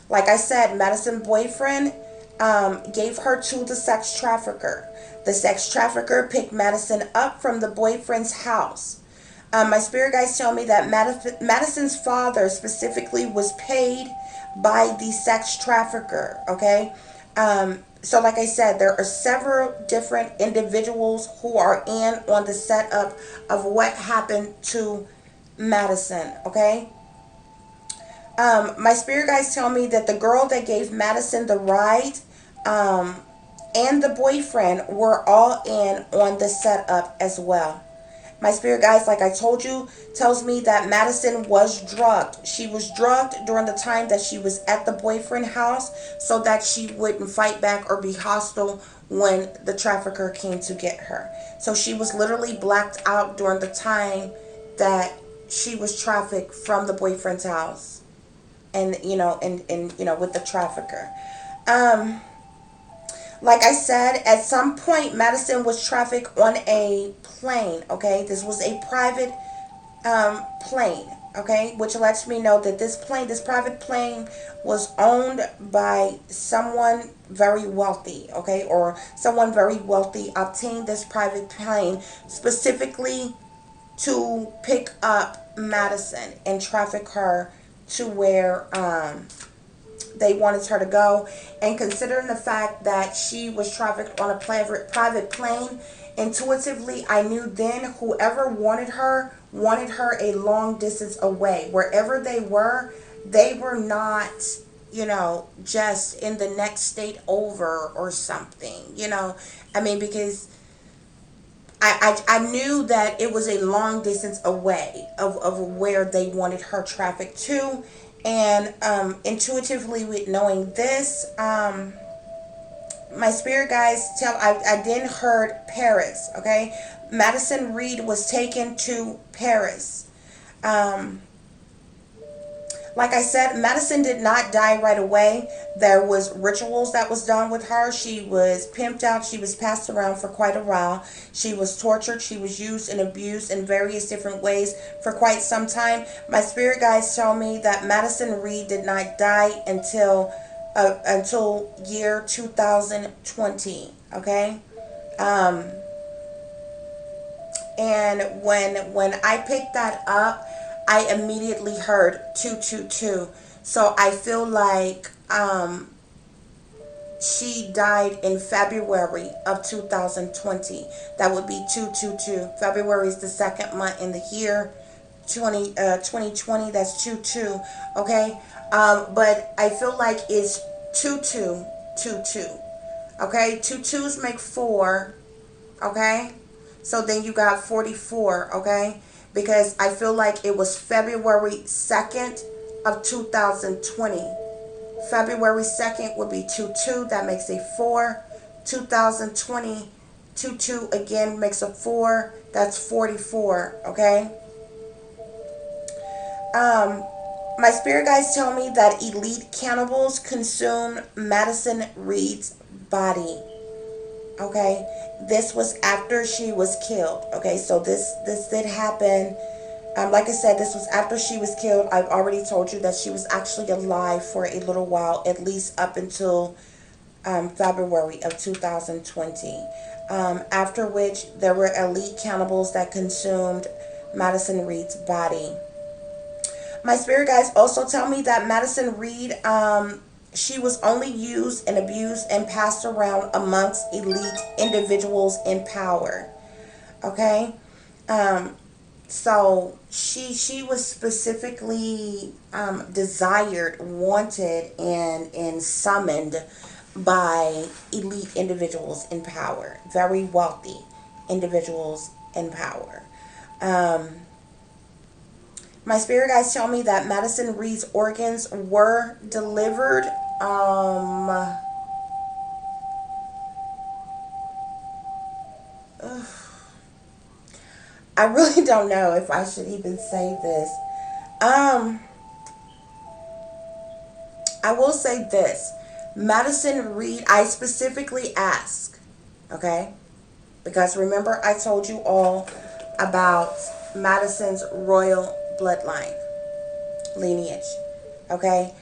like I said, Madison's boyfriend gave her to the sex trafficker. The sex trafficker picked Madison up from the boyfriend's house. My spirit guides tell me that Madison's father specifically was paid by the sex trafficker. Okay. So like I said, there are several different individuals who are in on the setup of what happened to Madison. Okay. My spirit guides tell me that the girl that gave Madison the ride, and the boyfriend were all in on the setup as well. My spirit guides, like I told you, tells me that Madison was drugged. She was drugged during the time that she was at the boyfriend house so that she wouldn't fight back or be hostile when the trafficker came to get her. So she was literally blacked out during the time that she was trafficked from the boyfriend's house. And with the trafficker. Like I said, at some point Madison was trafficked on a plane. Okay, this was a private plane. Okay, which lets me know that this private plane was owned by someone very wealthy. Okay, or someone very wealthy obtained this private plane specifically to pick up Madison and traffic her to where they wanted her to go. And considering the fact that she was trafficked on a private plane, intuitively I knew then whoever wanted her a long distance away. Wherever they were not, just in the next state over or something. I mean, because I knew that it was a long distance away of where they wanted her trafficked to. And intuitively, with knowing this, my spirit guides I then heard Paris. Okay, Madison Reid was taken to Paris. Like I said, Madison did not die right away. There was rituals that was done with her. She was pimped out. She was passed around for quite a while. She was tortured. She was used and abused in various different ways for quite some time. My spirit guides tell me that Madison Reid did not die until year 2020. Okay. And when I picked that up, I immediately heard 222. So I feel like she died in February of 2020. That would be 222. February is the second month in the year 2020. That's 22. Okay. But I feel like it's 2222. Okay. Two twos make four. Okay. So then you got 44. Okay. Because I feel like it was February 2nd of 2020. February 2nd would be 22. That makes a 4. 2020, 22 again makes a 4. That's 44. Okay. My spirit guides tell me that elite cannibals consumed Madison Reid's body. Okay, this was after she was killed. Okay, so this did happen. Like I said, this was after she was killed. I've already told you that she was actually alive for a little while, at least up until February of 2020. After which there were elite cannibals that consumed Madison Reid's body. My spirit guides also tell me that Madison Reid, she was only used and abused and passed around amongst elite individuals in power. Okay? So she was specifically desired, wanted, and summoned by elite individuals in power. Very wealthy individuals in power. My spirit guides tell me that Madison Reid's organs were delivered I really don't know if I should even say this. I will say this. Madison Reid, I specifically ask, okay? Because remember, I told you all about Madison's royal bloodline, lineage, okay?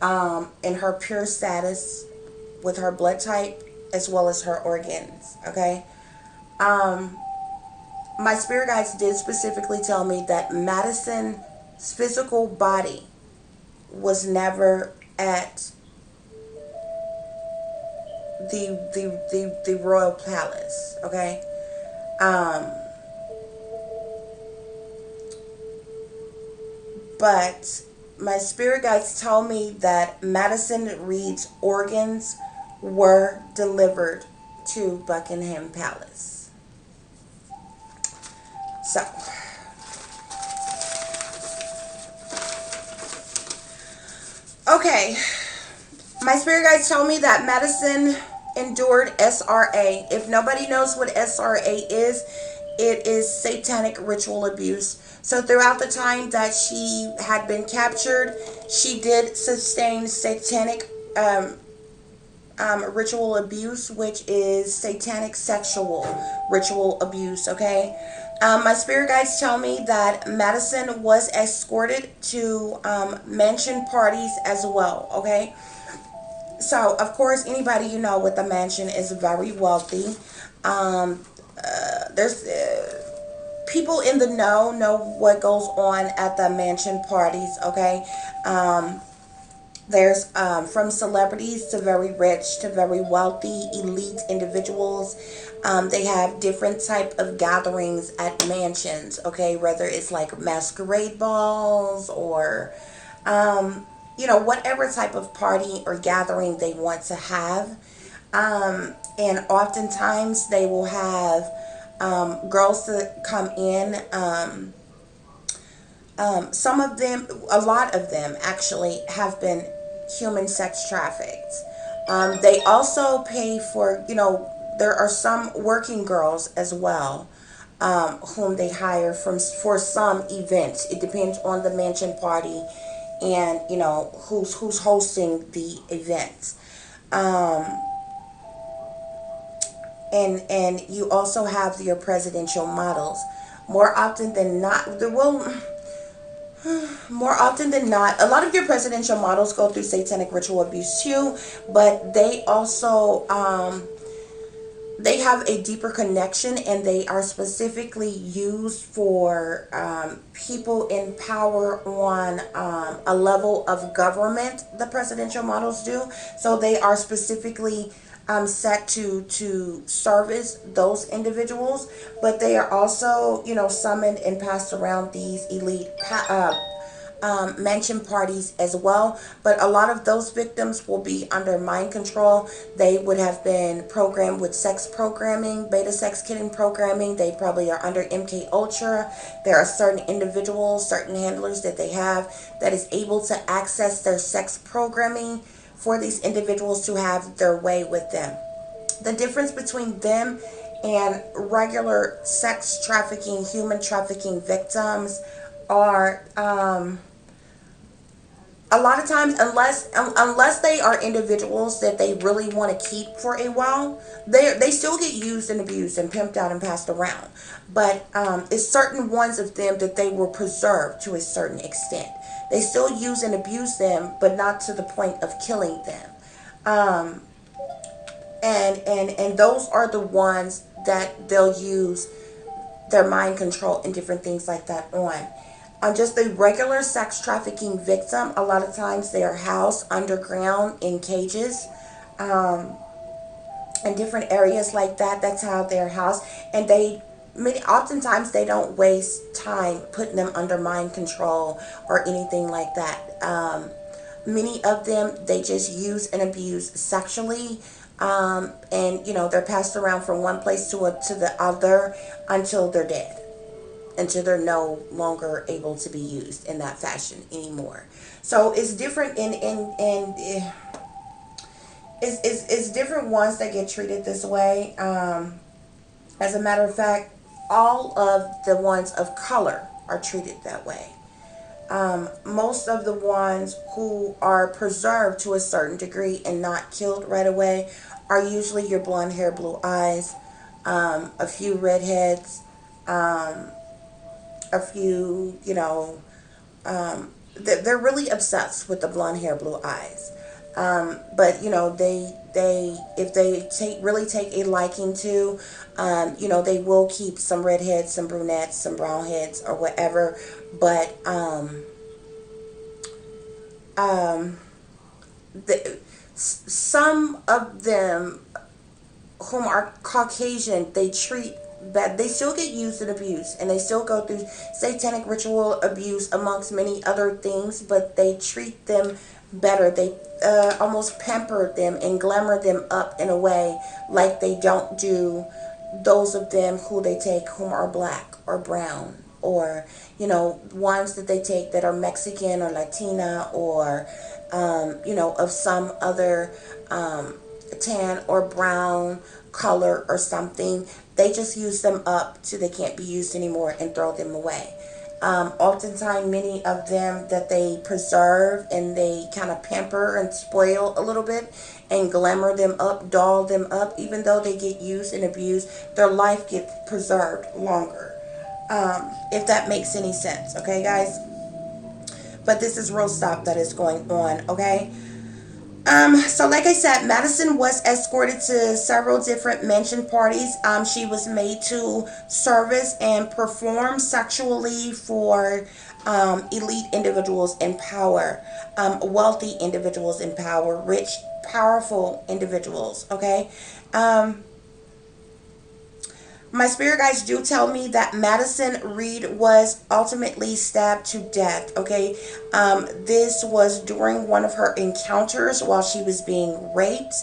And her pure status with her blood type as well as her organs, okay? Um, my spirit guides did specifically tell me that Madison's physical body was never at the royal palace, okay? Um, but my spirit guides tell me that Madison Reed's organs were delivered to Buckingham Palace. So, okay. My spirit guides tell me that Madison endured SRA. If nobody knows what SRA is, it is satanic ritual abuse. So throughout the time that she had been captured, she did sustain satanic ritual abuse, which is satanic sexual ritual abuse, okay? My spirit guides tell me that Madison was escorted to mansion parties as well, okay? So, of course, anybody you know with the mansion is very wealthy. There's people in the know what goes on at the mansion parties, okay? There's from celebrities to very rich to very wealthy, elite individuals. They have different type of gatherings at mansions, okay? Whether it's like masquerade balls or whatever type of party or gathering they want to have. And oftentimes they will have girls to come in. Some of them, a lot of them actually have been human sex trafficked. They also pay for, there are some working girls as well, whom they hire for some events. It depends on the mansion party and who's hosting the events. And you also have your presidential models. More often than not, more often than not, a lot of your presidential models go through satanic ritual abuse too, but they also they have a deeper connection, and they are specifically used for people in power on a level of government. The presidential models do, so they are specifically set to service those individuals, but they are also summoned and passed around these elite mansion parties as well. But a lot of those victims will be under mind control. They would have been programmed with sex programming, beta sex kitten programming. They probably are under MK Ultra. There are certain individuals, certain handlers that they have that is able to access their sex programming for these individuals to have their way with them. The difference between them and regular sex trafficking, human trafficking victims are a lot of times, unless they are individuals that they really want to keep for a while, they still get used and abused and pimped out and passed around. But it's certain ones of them that they will preserve to a certain extent. They still use and abuse them, but not to the point of killing them. And those are the ones that they'll use their mind control and different things like that on just a regular sex trafficking victim. A lot of times they are housed underground in cages, in different areas like that. That's how they're housed, and oftentimes they don't waste time putting them under mind control or anything like that. Many of them, they just use and abuse sexually, and they're passed around from one place to the other until they're dead, until they're no longer able to be used in that fashion anymore. So it's different it's different ones that get treated this way. As a matter of fact, all of the ones of color are treated that way. Most of the ones who are preserved to a certain degree and not killed right away are usually your blonde hair, blue eyes, a few redheads, a few, they're really obsessed with the blonde hair, blue eyes. But if they really take a liking to, they will keep some redheads, some brunettes, some brown heads, or whatever. But um, some of them whom are Caucasian, they treat bad. They still get used and abused, and they still go through satanic ritual abuse amongst many other things. But they treat them better. They almost pamper them and glamour them up in a way like they don't do those of them who they take whom are black or brown, or ones that they take that are Mexican or Latina, or of some other tan or brown color or something. They just use them up till they can't be used anymore and throw them away. Oftentimes, many of them that they preserve and they kind of pamper and spoil a little bit and glamour them up, doll them up, even though they get used and abused, their life gets preserved longer. If that makes any sense, okay, guys? But this is real stuff that is going on, okay? So like I said, Madison was escorted to several different mansion parties. She was made to service and perform sexually for elite individuals in power, wealthy individuals in power, rich, powerful individuals. Okay. My spirit guides do tell me that Madison Reid was ultimately stabbed to death. Okay, this was during one of her encounters while she was being raped.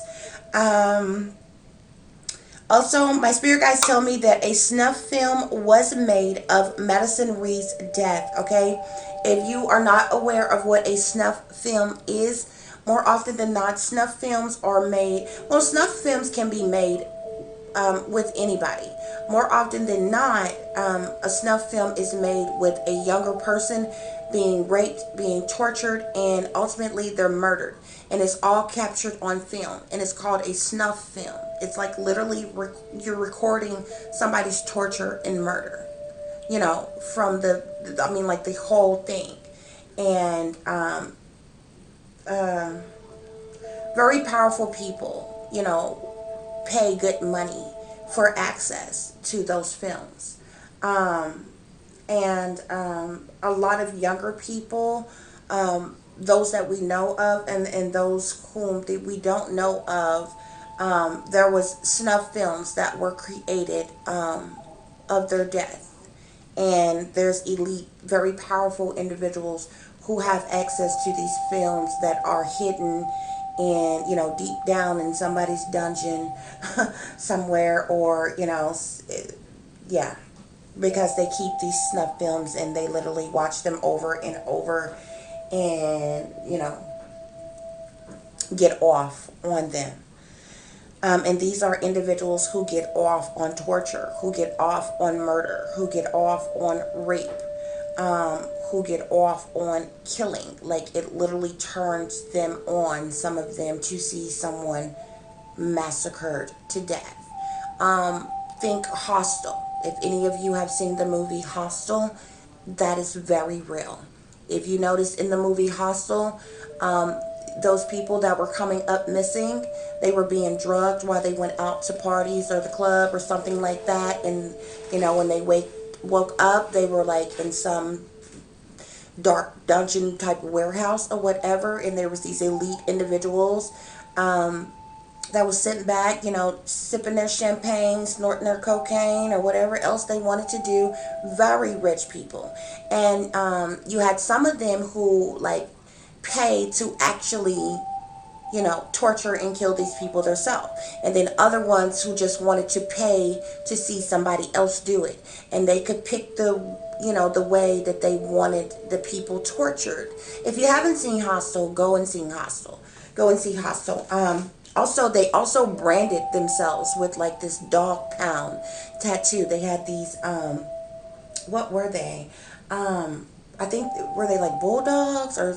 Also, my spirit guides tell me that a snuff film was made of Madison Reid's death. Okay, if you are not aware of what a snuff film is, more often than not, snuff films are made. Well, snuff films can be made with anybody. More often than not, a snuff film is made with a younger person being raped, being tortured, and ultimately they're murdered. And it's all captured on film. And it's called a snuff film. It's like literally you're recording somebody's torture and murder. From like the whole thing. And very powerful people, pay good money for access to those films. And a lot of younger people, those that we know of and those whom we don't know of, there was snuff films that were created of their death. And there's elite, very powerful individuals who have access to these films that are hidden and deep down in somebody's dungeon somewhere, or yeah, because they keep these snuff films and they literally watch them over and over and get off on them. And these are individuals who get off on torture, who get off on murder, who get off on rape, who get off on killing. Like, it literally turns them on, some of them, to see someone massacred to death. Think Hostel. If any of you have seen the movie Hostel, that is very real. If you notice in the movie Hostel, those people that were coming up missing, they were being drugged while they went out to parties or the club or something like that. And, when they woke up, they were like in some dark dungeon type warehouse or whatever. And there was these elite individuals that was sitting back, sipping their champagne, snorting their cocaine or whatever else they wanted to do. Very rich people. And you had some of them who pay to actually torture and kill these people themselves, and then other ones who just wanted to pay to see somebody else do it, and they could pick the way that they wanted the people tortured. If you haven't seen Hostel, go and see Hostel. Also, they also branded themselves with like this dog pound tattoo. They had these what were they? I think were they like bulldogs or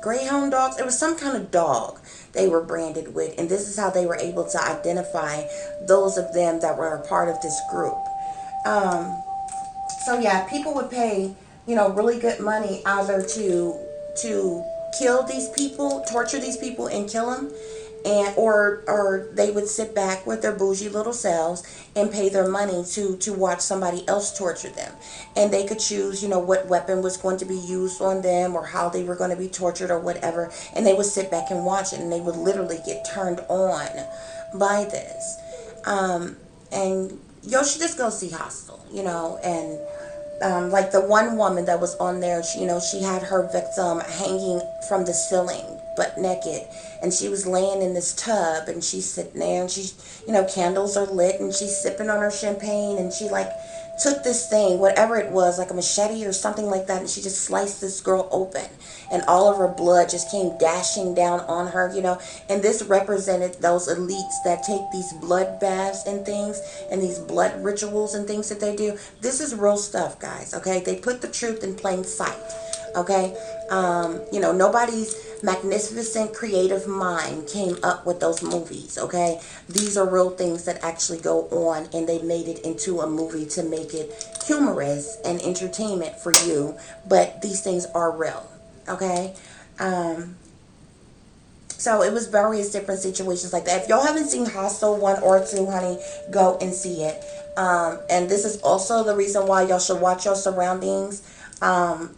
greyhound dogs? It was some kind of dog they were branded with, and this is how they were able to identify those of them that were a part of this group. Um, so yeah, people would pay, really good money either to kill these people, torture these people, and kill them, and or they would sit back with their bougie little selves and pay their money to watch somebody else torture them, and they could choose, what weapon was going to be used on them or how they were going to be tortured or whatever, and they would sit back and watch it, and they would literally get turned on by this. And you should just go see Hostel, and like the one woman that was on there, she had her victim hanging from the ceiling, butt naked, and she was laying in this tub, and she's sitting there, and she's, candles are lit, and she's sipping on her champagne, and she like took this thing, whatever it was, like a machete or something like that, and she just sliced this girl open, and all of her blood just came dashing down on her, and this represented those elites that take these blood baths and things, and these blood rituals and things that they do. This is real stuff, guys, okay? They put the truth in plain sight, okay? Nobody's magnificent creative mind came up with those movies, okay? These are real things that actually go on, and they made it into a movie to make it humorous and entertainment for you, but these things are real, okay? So it was various different situations like that. If y'all haven't seen Hostel 1 or 2, honey, go and see it. And this is also the reason why y'all should watch your surroundings.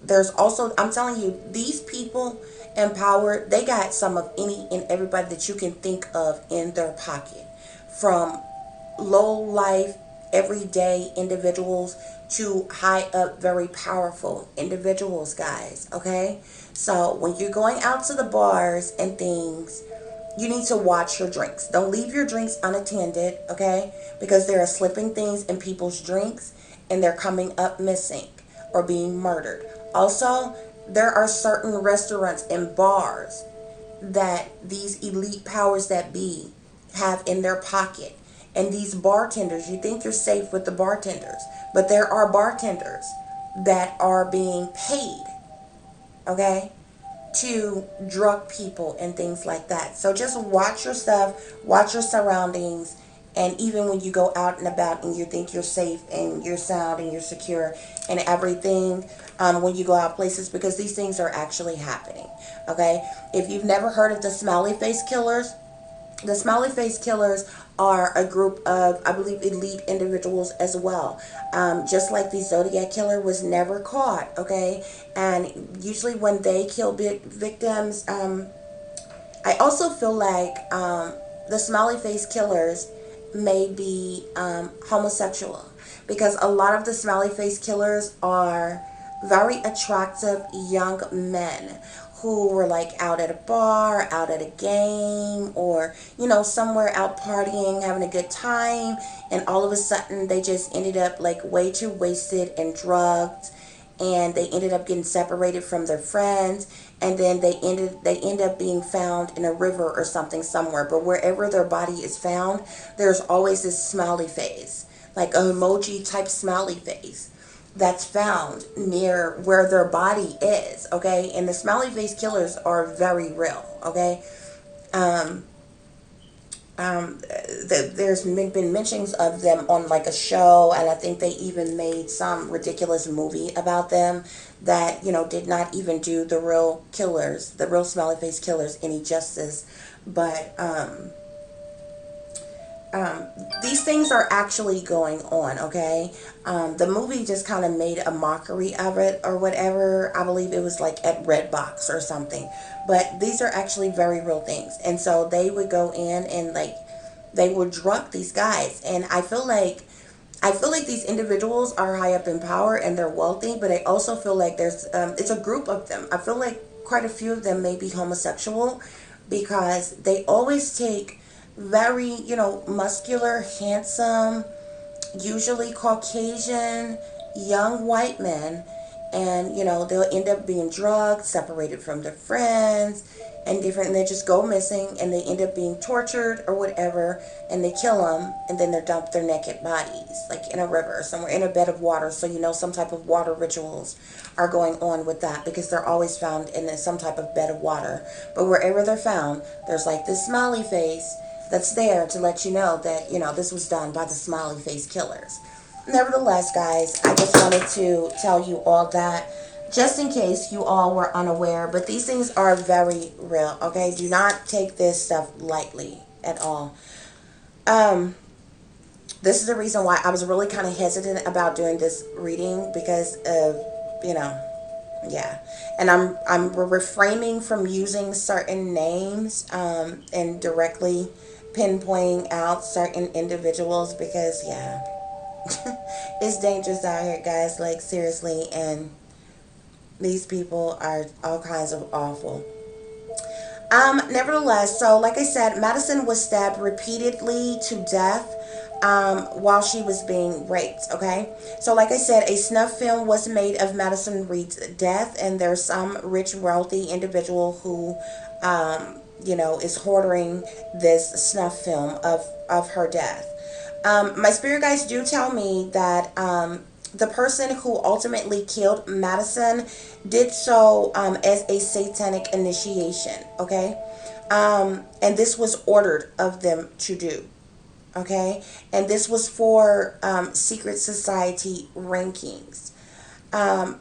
There's also, I'm telling you, these people in power, they got some of any and everybody that you can think of in their pocket. From low life, everyday individuals to high up, very powerful individuals, guys, okay? So when you're going out to the bars and things, you need to watch your drinks. Don't leave your drinks unattended, okay? Because there are slipping things in people's drinks, and they're coming up missing or being murdered. Also, there are certain restaurants and bars that these elite powers that be have in their pocket. And these bartenders, you think you're safe with the bartenders, but there are bartenders that are being paid, okay, to drug people and things like that. So just watch your stuff, watch your surroundings, and even when you go out and about and you think you're safe and you're sound and you're secure and everything, when you go out places, because these things are actually happening, okay? If you've never heard of the Smiley Face Killers, the Smiley Face Killers are a group of, I believe, elite individuals as well. Just like the Zodiac Killer was never caught, okay? And usually when they kill victims, I also feel like the Smiley Face Killers may be homosexual, because a lot of the Smiley Face Killers are very attractive young men who were like out at a bar, out at a game, or somewhere out partying, having a good time, and all of a sudden they just ended up like way too wasted and drugged, and they ended up getting separated from their friends, and then they end up being found in a river or something somewhere. But wherever their body is found, there's always this smiley face, like an emoji type smiley face, that's found near where their body is, okay? And the Smiley Face Killers are very real, okay? There's been mentions of them on like a show, and I think they even made some ridiculous movie about them that, did not even do the real killers, the real Smiley Face Killers, any justice. But, these things are actually going on, okay? The movie just kind of made a mockery of it or whatever. I believe it was like at Redbox or something. But these are actually very real things. And so they would go in and like, they would drug these guys. And I feel like these individuals are high up in power and they're wealthy, but I also feel like there's, it's a group of them. I feel like quite a few of them may be homosexual, because they always take very, muscular, handsome, usually Caucasian, young white men, and they'll end up being drugged, separated from their friends, and different, and they just go missing, and they end up being tortured or whatever, and they kill them, and then they dump their naked bodies like in a river somewhere, in a bed of water. So some type of water rituals are going on with that, because they're always found in some type of bed of water. But wherever they're found, there's like this smiley face that's there to let you know that this was done by the smiley face killers. Nevertheless, guys, I just wanted to tell you all that, just in case you all were unaware. But these things are very real, okay? Do not take this stuff lightly at all. This is the reason why I was really kind of hesitant about doing this reading, because of, yeah. And I'm refraining from using certain names, and directly pinpointing out certain individuals, because, yeah. It's dangerous out here, guys, like seriously, and these people are all kinds of awful. Nevertheless, so like I said, Madison was stabbed repeatedly to death while she was being raped, okay? So like I said, a snuff film was made of Madison Reid's death, and there's some rich, wealthy individual who, is hoarding this snuff film of her death. My spirit guides do tell me that the person who ultimately killed Madison did so as a satanic initiation, okay? And this was ordered of them to do, okay? And this was for secret society rankings.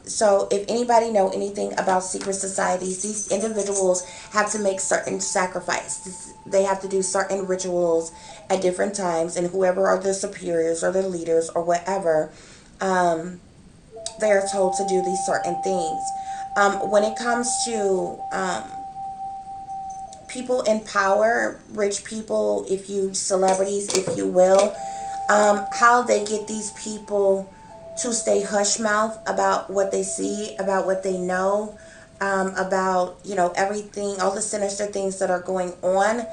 So if anybody know anything about secret societies, these individuals have to make certain sacrifices. They have to do certain rituals at different times, and whoever are their superiors or their leaders or whatever, they are told to do these certain things. When it comes to people in power, rich people, celebrities, if you will, how they get these people to stay hush mouth about what they see, about what they know, about everything, all the sinister things that are going on.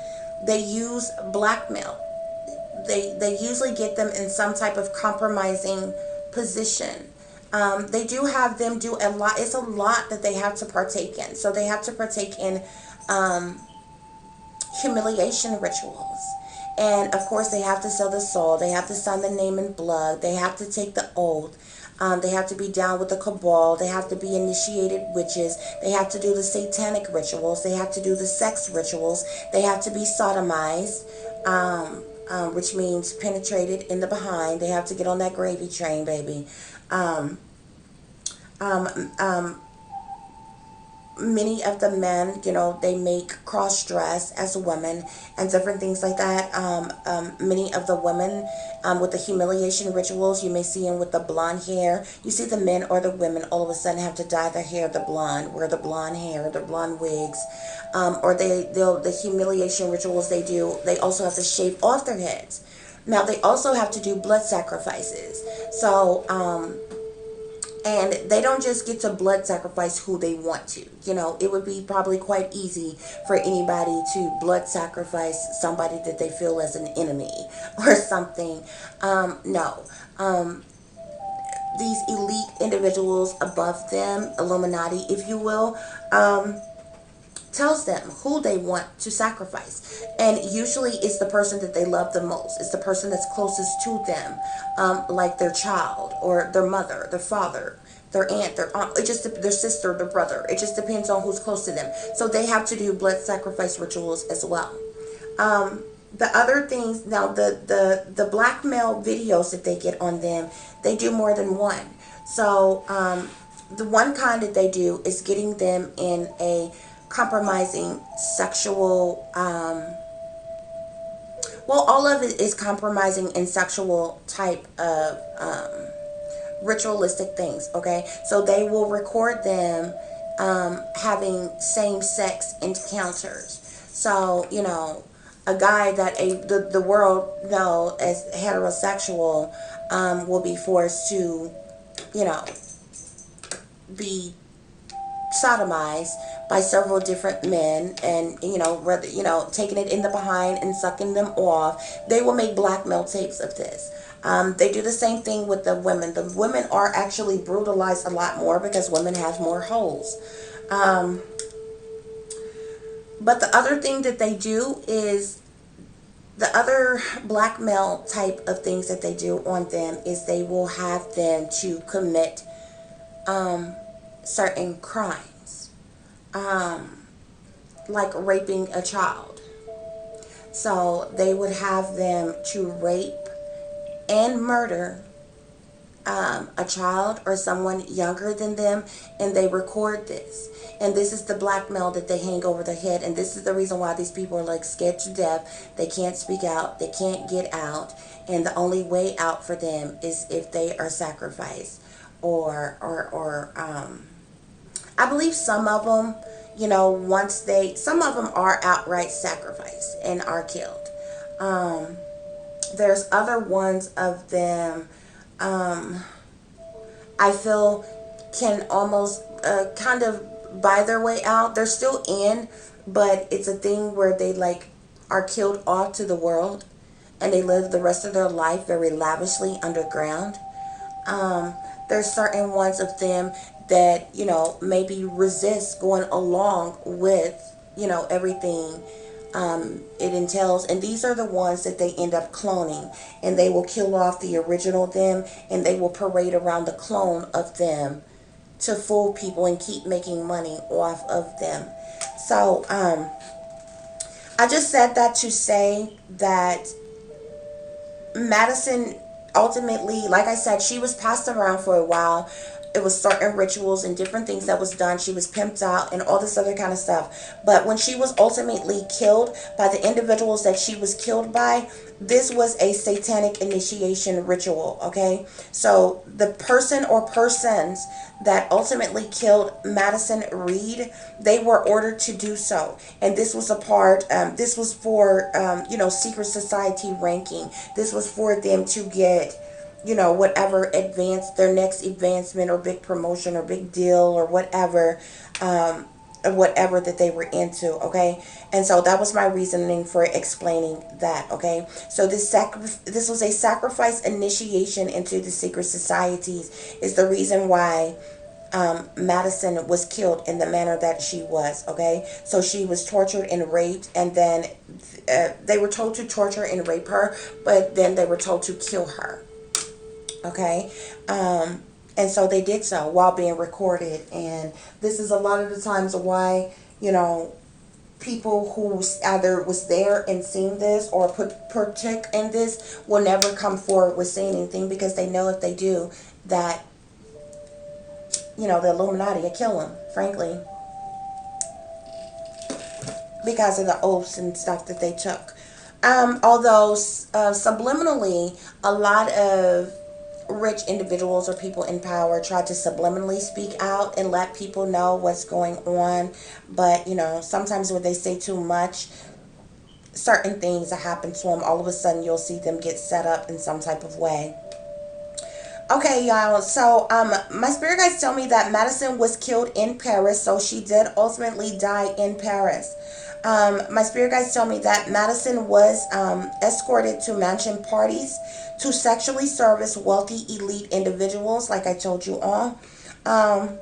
They use blackmail. They usually get them in some type of compromising position. They do have them do a lot. It's a lot that they have to partake in. So they have to partake in humiliation rituals. And of course, they have to sell the soul. They have to sign the name in blood. They have to take the oath. They have to be down with the cabal. They have to be initiated witches. They have to do the satanic rituals. They have to do the sex rituals. They have to be sodomized, which means penetrated in the behind. They have to get on that gravy train, baby. Many of the men, they make cross-dress as a woman and different things like that. Many of the women with the humiliation rituals, you may see them with the blonde hair. You see the men or the women all of a sudden have to dye their hair the blonde, wear the blonde hair, the blonde wigs, or the humiliation rituals they do. They also have to shave off their heads. Now they also have to do blood sacrifices. So and they don't just get to blood sacrifice who they want to. It would be probably quite easy for anybody to blood sacrifice somebody that they feel as an enemy or something. No. These elite individuals above them, Illuminati, if you will, tells them who they want to sacrifice. And usually it's the person that they love the most. It's the person that's closest to them, like their child or their mother, their father, their aunt, their aunt, their sister, their brother. It just depends on who's close to them. So they have to do blood sacrifice rituals as well. The other things, now the blackmail videos that they get on them, they do more than one. So the one kind that they do is getting them in a compromising sexual, all of it is compromising in sexual type of ritualistic things, okay? So they will record them having same-sex encounters. So, a guy that the world know as heterosexual will be forced to, be sodomized by several different men, and whether taking it in the behind and sucking them off. They will make blackmail tapes of this. They do the same thing with the women. The women are actually brutalized a lot more because women have more holes. Um, but the other thing that they do is, the other blackmail type of things that they do on them is they will have them to commit certain crimes, um, like raping a child. So they would have them to rape and murder a child or someone younger than them, and they record this. And this is the blackmail that they hang over their head. And this is the reason why these people are like scared to death. They can't speak out. They can't get out. And the only way out for them is if they are sacrificed, or I believe some of them, some of them are outright sacrificed and are killed. Um, there's other ones of them, um, I feel, can almost kind of buy their way out. They're still in, but it's a thing where they like are killed off to the world, and they live the rest of their life very lavishly underground. Um, there's certain ones of them that, maybe resist going along with, everything it entails. And these are the ones that they end up cloning. And they will kill off the original them, and they will parade around the clone of them to fool people and keep making money off of them. So, I just said that to say that Madison ultimately, like I said, she was passed around for a while. It was certain rituals and different things that was done. She was pimped out and all this other kind of stuff. But when she was ultimately killed by the individuals that she was killed by, this was a satanic initiation ritual, okay? So the person or persons that ultimately killed Madison Reid, they were ordered to do so. And this was this was for, secret society ranking. This was for them to get, whatever their next advancement or big promotion or big deal or whatever that they were into, okay? And so that was my reasoning for explaining that, okay? So this was a sacrifice initiation into the secret societies is the reason why Madison was killed in the manner that she was, okay? So she was tortured and raped, and then they were told to torture and rape her, but then they were told to kill her. Okay, and so they did so while being recorded, and this is a lot of the times why people who either was there and seen this or partook in this will never come forward with saying anything, because they know if they do that the Illuminati will kill them, frankly, because of the oaths and stuff that they took. Although subliminally, a lot of rich individuals or people in power try to subliminally speak out and let people know what's going on, but sometimes when they say too much, certain things that happen to them, all of a sudden you'll see them get set up in some type of way. Okay, y'all, so my spirit guides tell me that Madison was killed in Paris, so she did ultimately die in Paris. My spirit guides tell me that Madison was escorted to mansion parties to sexually service wealthy elite individuals, like I told you all. And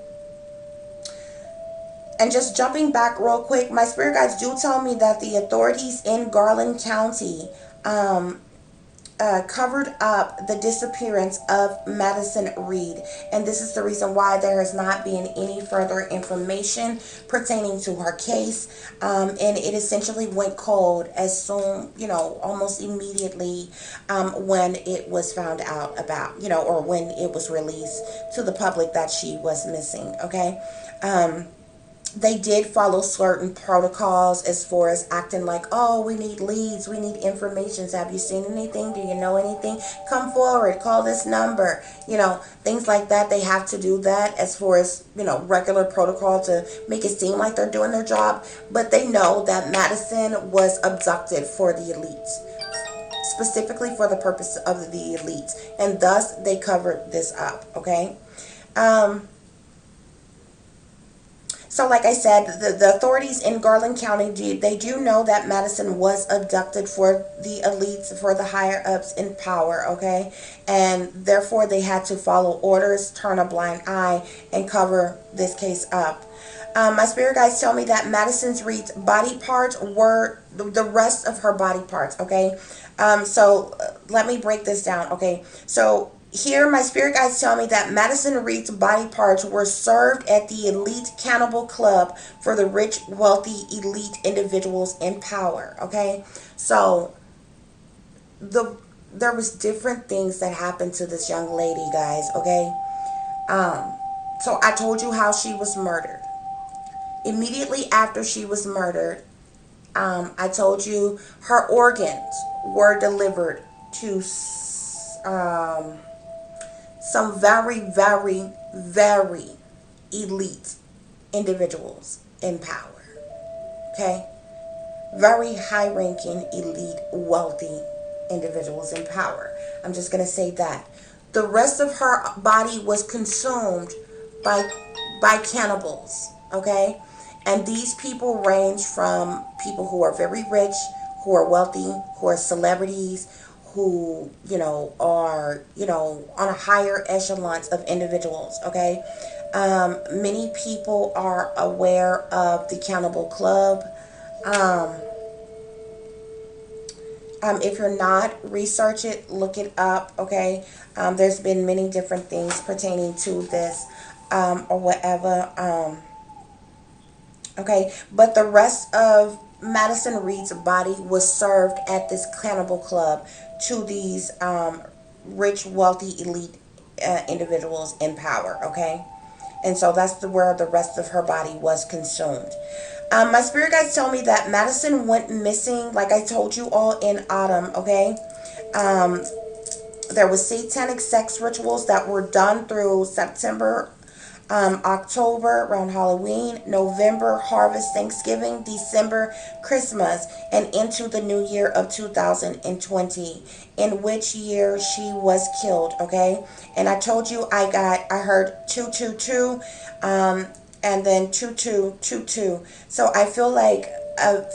just jumping back real quick, my spirit guides do tell me that the authorities in Garland County covered up the disappearance of Madison Reid, and this is the reason why there has not been any further information pertaining to her case, and it essentially went cold as soon, almost immediately when it was found out about, or when it was released to the public that she was missing, okay? They did follow certain protocols as far as acting like, oh, we need leads, we need information. Have you seen anything? Do you know anything? Come forward, call this number. Things like that. They have to do that as far as, regular protocol to make it seem like they're doing their job. But they know that Madison was abducted for the elites, specifically for the purpose of the elites. And thus, they covered this up, okay? So like I said, the authorities in Garland County, they do know that Madison was abducted for the elites, for the higher ups in power, okay? And therefore they had to follow orders, turn a blind eye, and cover this case up. My spirit guides tell me that Madison's Reid's body parts were the rest of her body parts, okay? Let me break this down, okay? So here, my spirit guides tell me that Madison Reid's body parts were served at the elite cannibal club for the rich, wealthy, elite individuals in power. Okay, so there was different things that happened to this young lady, guys. Okay, so I told you how she was murdered. Immediately after she was murdered, I told you her organs were delivered to some very, very, very elite individuals in power. Okay? Very high ranking, elite, wealthy individuals in power. I'm just going to say that. The rest of her body was consumed by cannibals. Okay? And these people range from people who are very rich, who are wealthy, who are celebrities, who, are, on a higher echelons of individuals, okay? Many people are aware of the Cannibal Club. If you're not, research it, look it up, okay? There's been many different things pertaining to this, or whatever, okay? But the rest of Madison Reid's body was served at this cannibal club to these rich, wealthy, elite individuals in power, okay? And so that's where the rest of her body was consumed. My spirit guides tell me that Madison went missing, like I told you all, in autumn, okay? There was satanic sex rituals that were done through September, October, around Halloween, November, harvest, Thanksgiving, December, Christmas, and into the new year of 2020, in which year she was killed, okay? And I told you I heard 222, and then 2222. So I feel like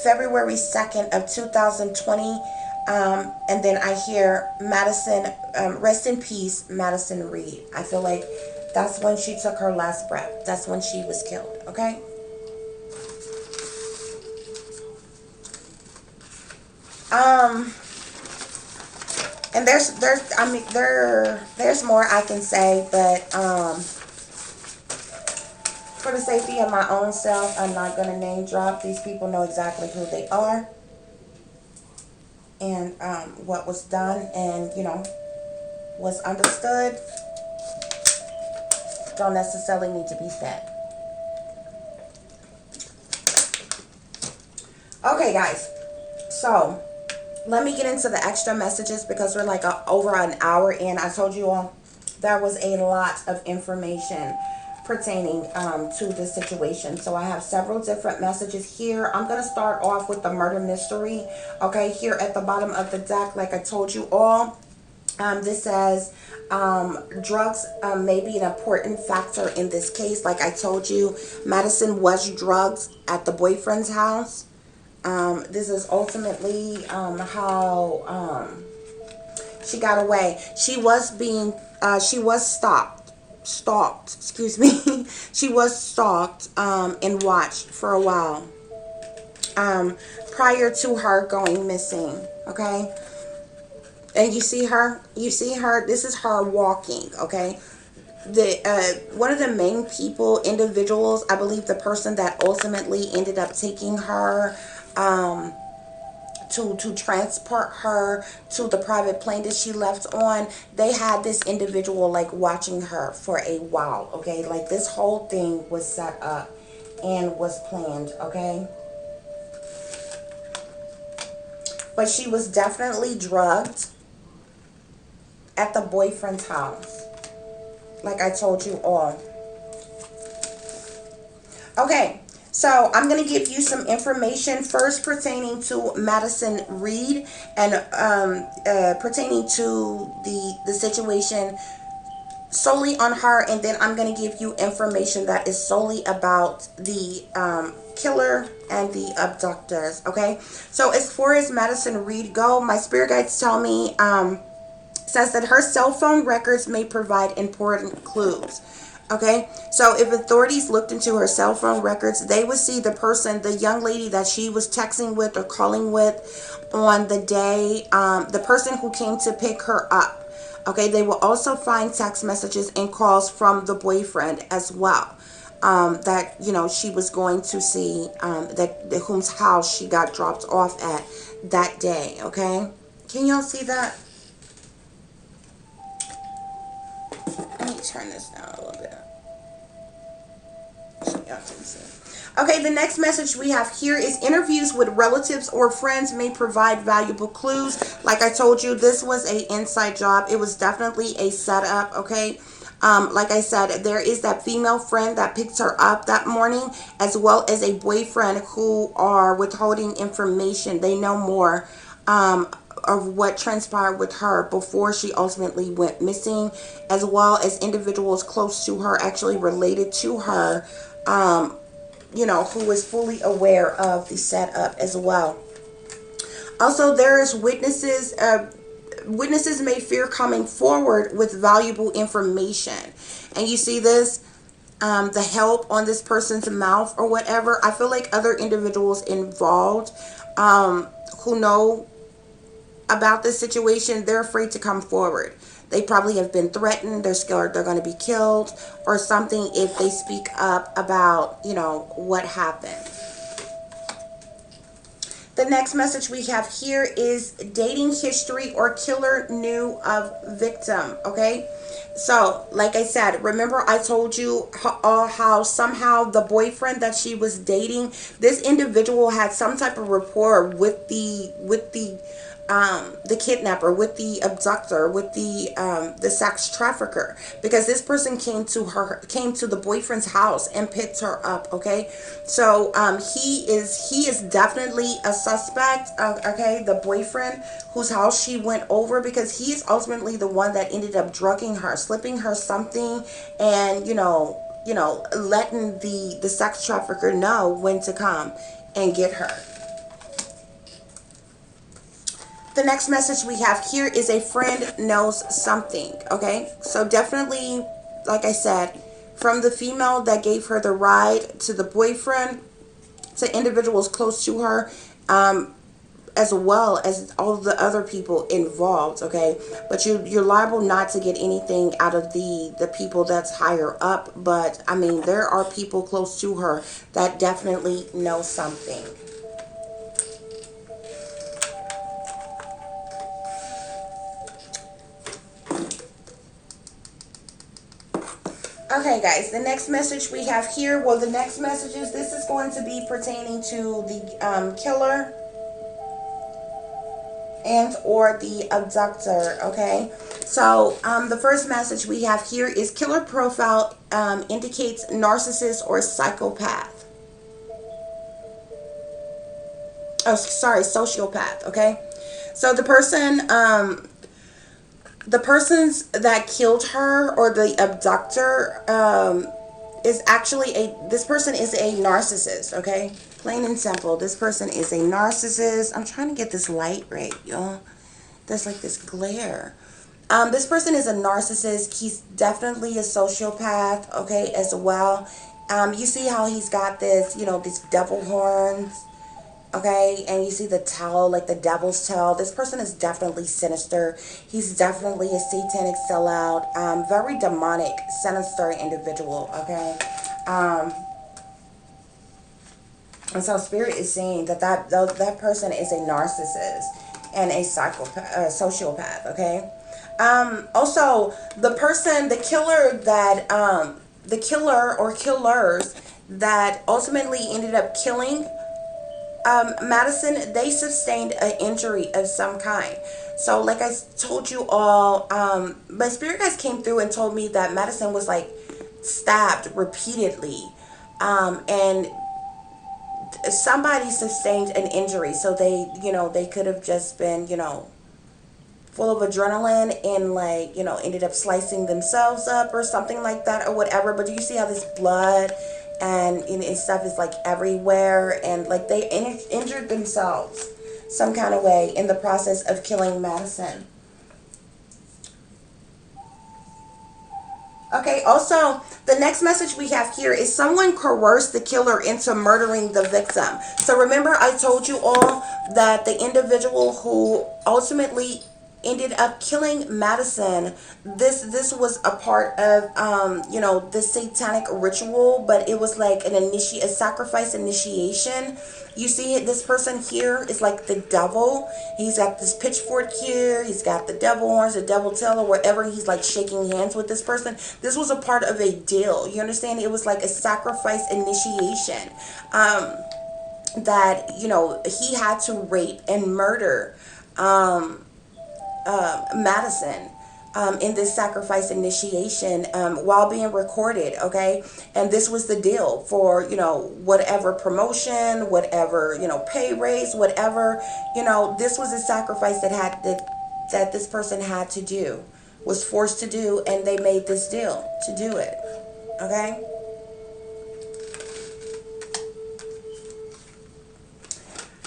February 2nd of 2020, and then I hear Madison, rest in peace, Madison Reid. I feel like that's when she took her last breath. That's when she was killed, okay? And there's more I can say, but for the safety of my own self, I'm not gonna name drop. These people know exactly who they are and what was done, and was understood. Don't necessarily need to be said. Okay, guys. So let me get into the extra messages because we're like over an hour in. I told you all there was a lot of information pertaining to this situation. So I have several different messages here. I'm going to start off with the murder mystery. Okay, here at the bottom of the deck, like I told you all, this says drugs may be an important factor in this case. Like I told you, Madison was drugged at the boyfriend's house. This is ultimately how she got away. She was stalked, excuse me. She was stalked and watched for a while prior to her going missing, okay? And you see her, this is her walking, okay? One of the main individuals, I believe the person that ultimately ended up taking her to transport her to the private plane that she left on, they had this individual like watching her for a while, okay? Like this whole thing was set up and was planned, okay? But she was definitely drugged at the boyfriend's house, like I told you all. Okay, so I'm going to give you some information first pertaining to Madison Reid and pertaining to the situation solely on her, and then I'm going to give you information that is solely about the killer and the abductors. Okay, so as far as Madison Reid go, my spirit guides tell me says that her cell phone records may provide important clues. Okay, so if authorities looked into her cell phone records, they would see the person, the young lady that she was texting with or calling with on the day, the person who came to pick her up. Okay, they will also find text messages and calls from the boyfriend as well. That she was going to see, that whom's house she got dropped off at that day. Okay, can y'all see that? Let me turn this down a little bit so y'all can see. Okay, the next message we have here is interviews with relatives or friends may provide valuable clues. Like I told you, this was a inside job. It was definitely a setup, okay? Like I said, there is that female friend that picked her up that morning, as well as a boyfriend who are withholding information. They know more of what transpired with her before she ultimately went missing, as well as individuals close to her, actually related to her, who was fully aware of the setup as well. Also, there's witnesses. Witnesses may fear coming forward with valuable information, and you see this, the help on this person's mouth or whatever. I feel like other individuals involved, who know about this situation, they're afraid to come forward. They probably have been threatened. They're scared they're going to be killed or something if they speak up about, what happened. The next message we have here is dating history or killer knew of victim. Okay, so like I said, remember I told you how somehow the boyfriend that she was dating, this individual had some type of rapport with the kidnapper, with the abductor, with the sex trafficker, because this person came to the boyfriend's house and picked her up. Okay, so he is definitely a suspect. Okay, the boyfriend whose house she went over, because he is ultimately the one that ended up drugging her, slipping her something, and letting the sex trafficker know when to come and get her. The next message we have here is a friend knows something. Okay, so definitely, like I said, from the female that gave her the ride to the boyfriend to individuals close to her, as well as all the other people involved. Okay, but you're liable not to get anything out of the people that's higher up, but I mean, there are people close to her that definitely know something. Okay, guys, the next message we have here, well, the next messages, this is going to be pertaining to the killer and or the abductor. Okay, so the first message we have here is killer profile indicates narcissist or psychopath. Oh, sorry, sociopath. Okay, so the persons that killed her, or the abductor, is actually this person is a narcissist. Okay, plain and simple, this person is a narcissist. I'm trying to get this light right, y'all. There's like this glare. This person is a narcissist. He's definitely a sociopath, okay, as well. You see how he's got this, these devil horns. Okay, and you see the tail, like the devil's tail. This person is definitely sinister. He's definitely a satanic sellout, very demonic, sinister individual. Okay, and so Spirit is saying that person is a narcissist and a psychopath, sociopath. Okay, also the killer or killers that ultimately ended up killing Madison, they sustained an injury of some kind. So like I told you all, my spirit guys came through and told me that Madison was like stabbed repeatedly, and somebody sustained an injury. So they could have just been, full of adrenaline and like, you know, ended up slicing themselves up or something like that or whatever. But do you see how this blood and stuff is like everywhere, and like they injured themselves some kind of way in the process of killing Madison. Okay, also, the next message we have here is someone coerced the killer into murdering the victim. So remember I told you all that the individual who ultimately ended up killing Madison, this was a part of you know, the satanic ritual, but it was like a sacrifice initiation. You see it, this person here is like the devil. He's got this pitchfork here, he's got the devil horns, the devil tail or whatever. He's like shaking hands with this person. This was a part of a deal, you understand? It was like a sacrifice initiation, that, you know, he had to rape and murder Madison, in this sacrifice initiation, while being recorded. Okay, and this was the deal for, you know, whatever promotion, whatever, you know, pay raise, whatever, you know, this was a sacrifice that this person had to do, was forced to do, and they made this deal to do it. Okay.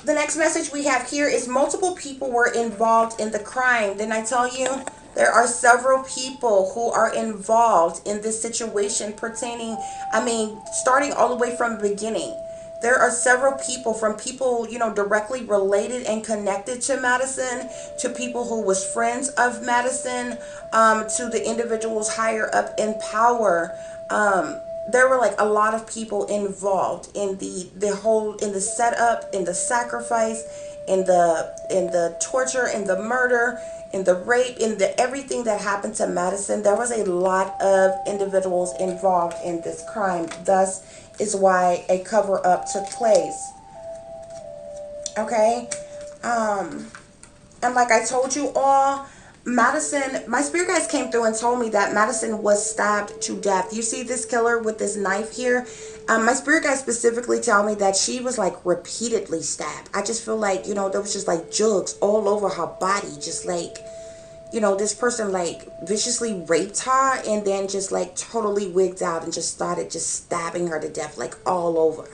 The next message we have here is multiple people were involved in the crime. Didn't I tell you? There are several people who are involved in this situation pertaining, I mean, starting all the way from the beginning. There are several people, from people, you know, directly related and connected to Madison, to people who was friends of Madison, to the individuals higher up in power. There were like a lot of people involved in the whole, in the setup, in the sacrifice, in the torture, in the murder, in the rape, in the everything that happened to Madison. There was a lot of individuals involved in this crime. Thus is why a cover up took place. Okay. And like I told you all, Madison, my spirit guides came through and told me that Madison was stabbed to death. You see this killer with this knife here? My spirit guides specifically tell me that she was like repeatedly stabbed. I just feel like, you know, there was just like jugs all over her body. Just like, you know, this person like viciously raped her and then just like totally wigged out and just started just stabbing her to death, like all over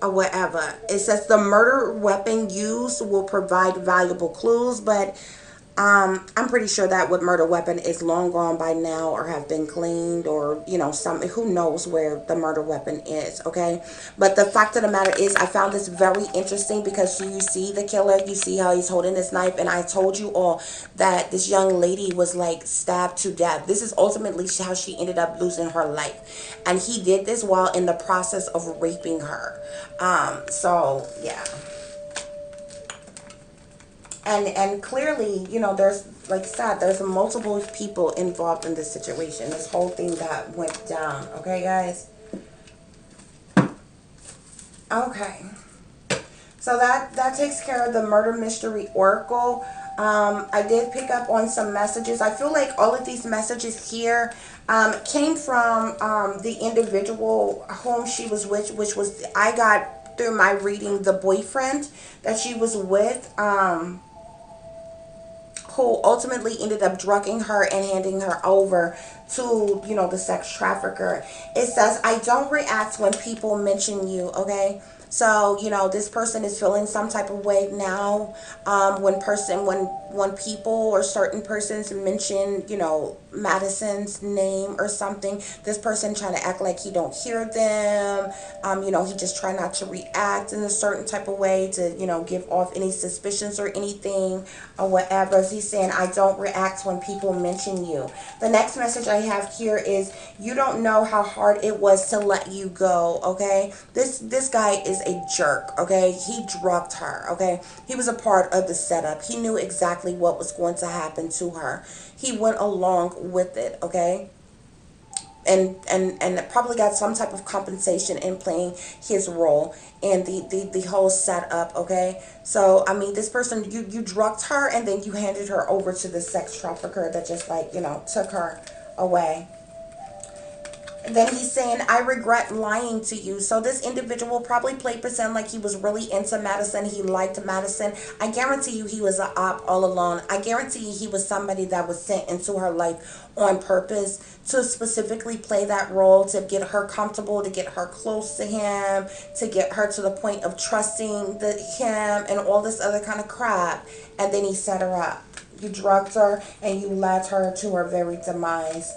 or whatever. It says the murder weapon used will provide valuable clues, but I'm pretty sure that what murder weapon is long gone by now, or have been cleaned, or, you know, who knows where the murder weapon is. Okay, but the fact of the matter is, I found this very interesting because you see the killer, you see how he's holding this knife, and I told you all that this young lady was like stabbed to death. This is ultimately how she ended up losing her life, and he did this while in the process of raping her. So yeah. And clearly, you know, there's, like I said, there's multiple people involved in this situation. This whole thing that went down. Okay, guys? Okay. So that takes care of the murder mystery oracle. I did pick up on some messages. I feel like all of these messages here came from the individual whom she was with, which was, I got through my reading, the boyfriend that she was with, who ultimately ended up drugging her and handing her over to, you know, the sex trafficker. It says, I don't react when people mention you, okay? So, you know, this person is feeling some type of way now, when people or certain persons mention, you know, Madison's name or something, this person trying to act like he don't hear them. You know, he just try not to react in a certain type of way to, you know, give off any suspicions or anything or whatever. He's saying, I don't react when people mention you. The next message I have here is, you don't know how hard it was to let you go, okay? This guy is a jerk, okay? He drugged her, okay? He was a part of the setup. He knew exactly what was going to happen to her. He went along with it, okay? And probably got some type of compensation in playing his role in the whole setup, okay? So, I mean, this person, you drugged her and then you handed her over to the sex trafficker that just, like, you know, took her away. Then he's saying, I regret lying to you. So this individual probably played pretend like he was really into Madison. He liked Madison. I guarantee you he was an op all along. I guarantee you he was somebody that was sent into her life on purpose to specifically play that role, to get her comfortable, to get her close to him, to get her to the point of trusting him and all this other kind of crap. And then he set her up. You drugged her and you led her to her very demise.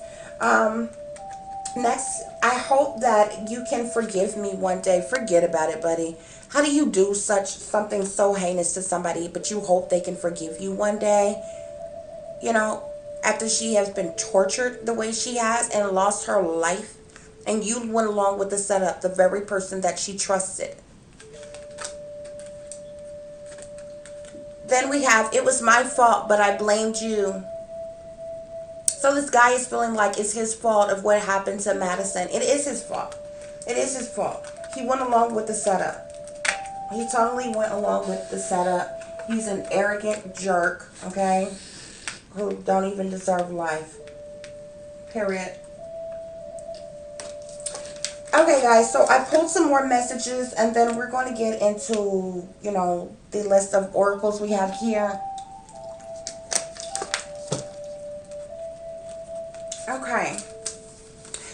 Next, I hope that you can forgive me one day. Forget about it, buddy. How do you do something so heinous to somebody, but you hope they can forgive you one day? You know, after she has been tortured the way she has and lost her life, and you went along with the setup, the very person that she trusted. Then we have, it was my fault, but I blamed you. So this guy is feeling like it's his fault of what happened to Madison. It is his fault. It is his fault. He went along with the setup. He totally went along with the setup. He's an arrogant jerk, okay? Who don't even deserve life. Period. Okay, guys, so I pulled some more messages, and then we're going to get into, the list of oracles we have here. Okay.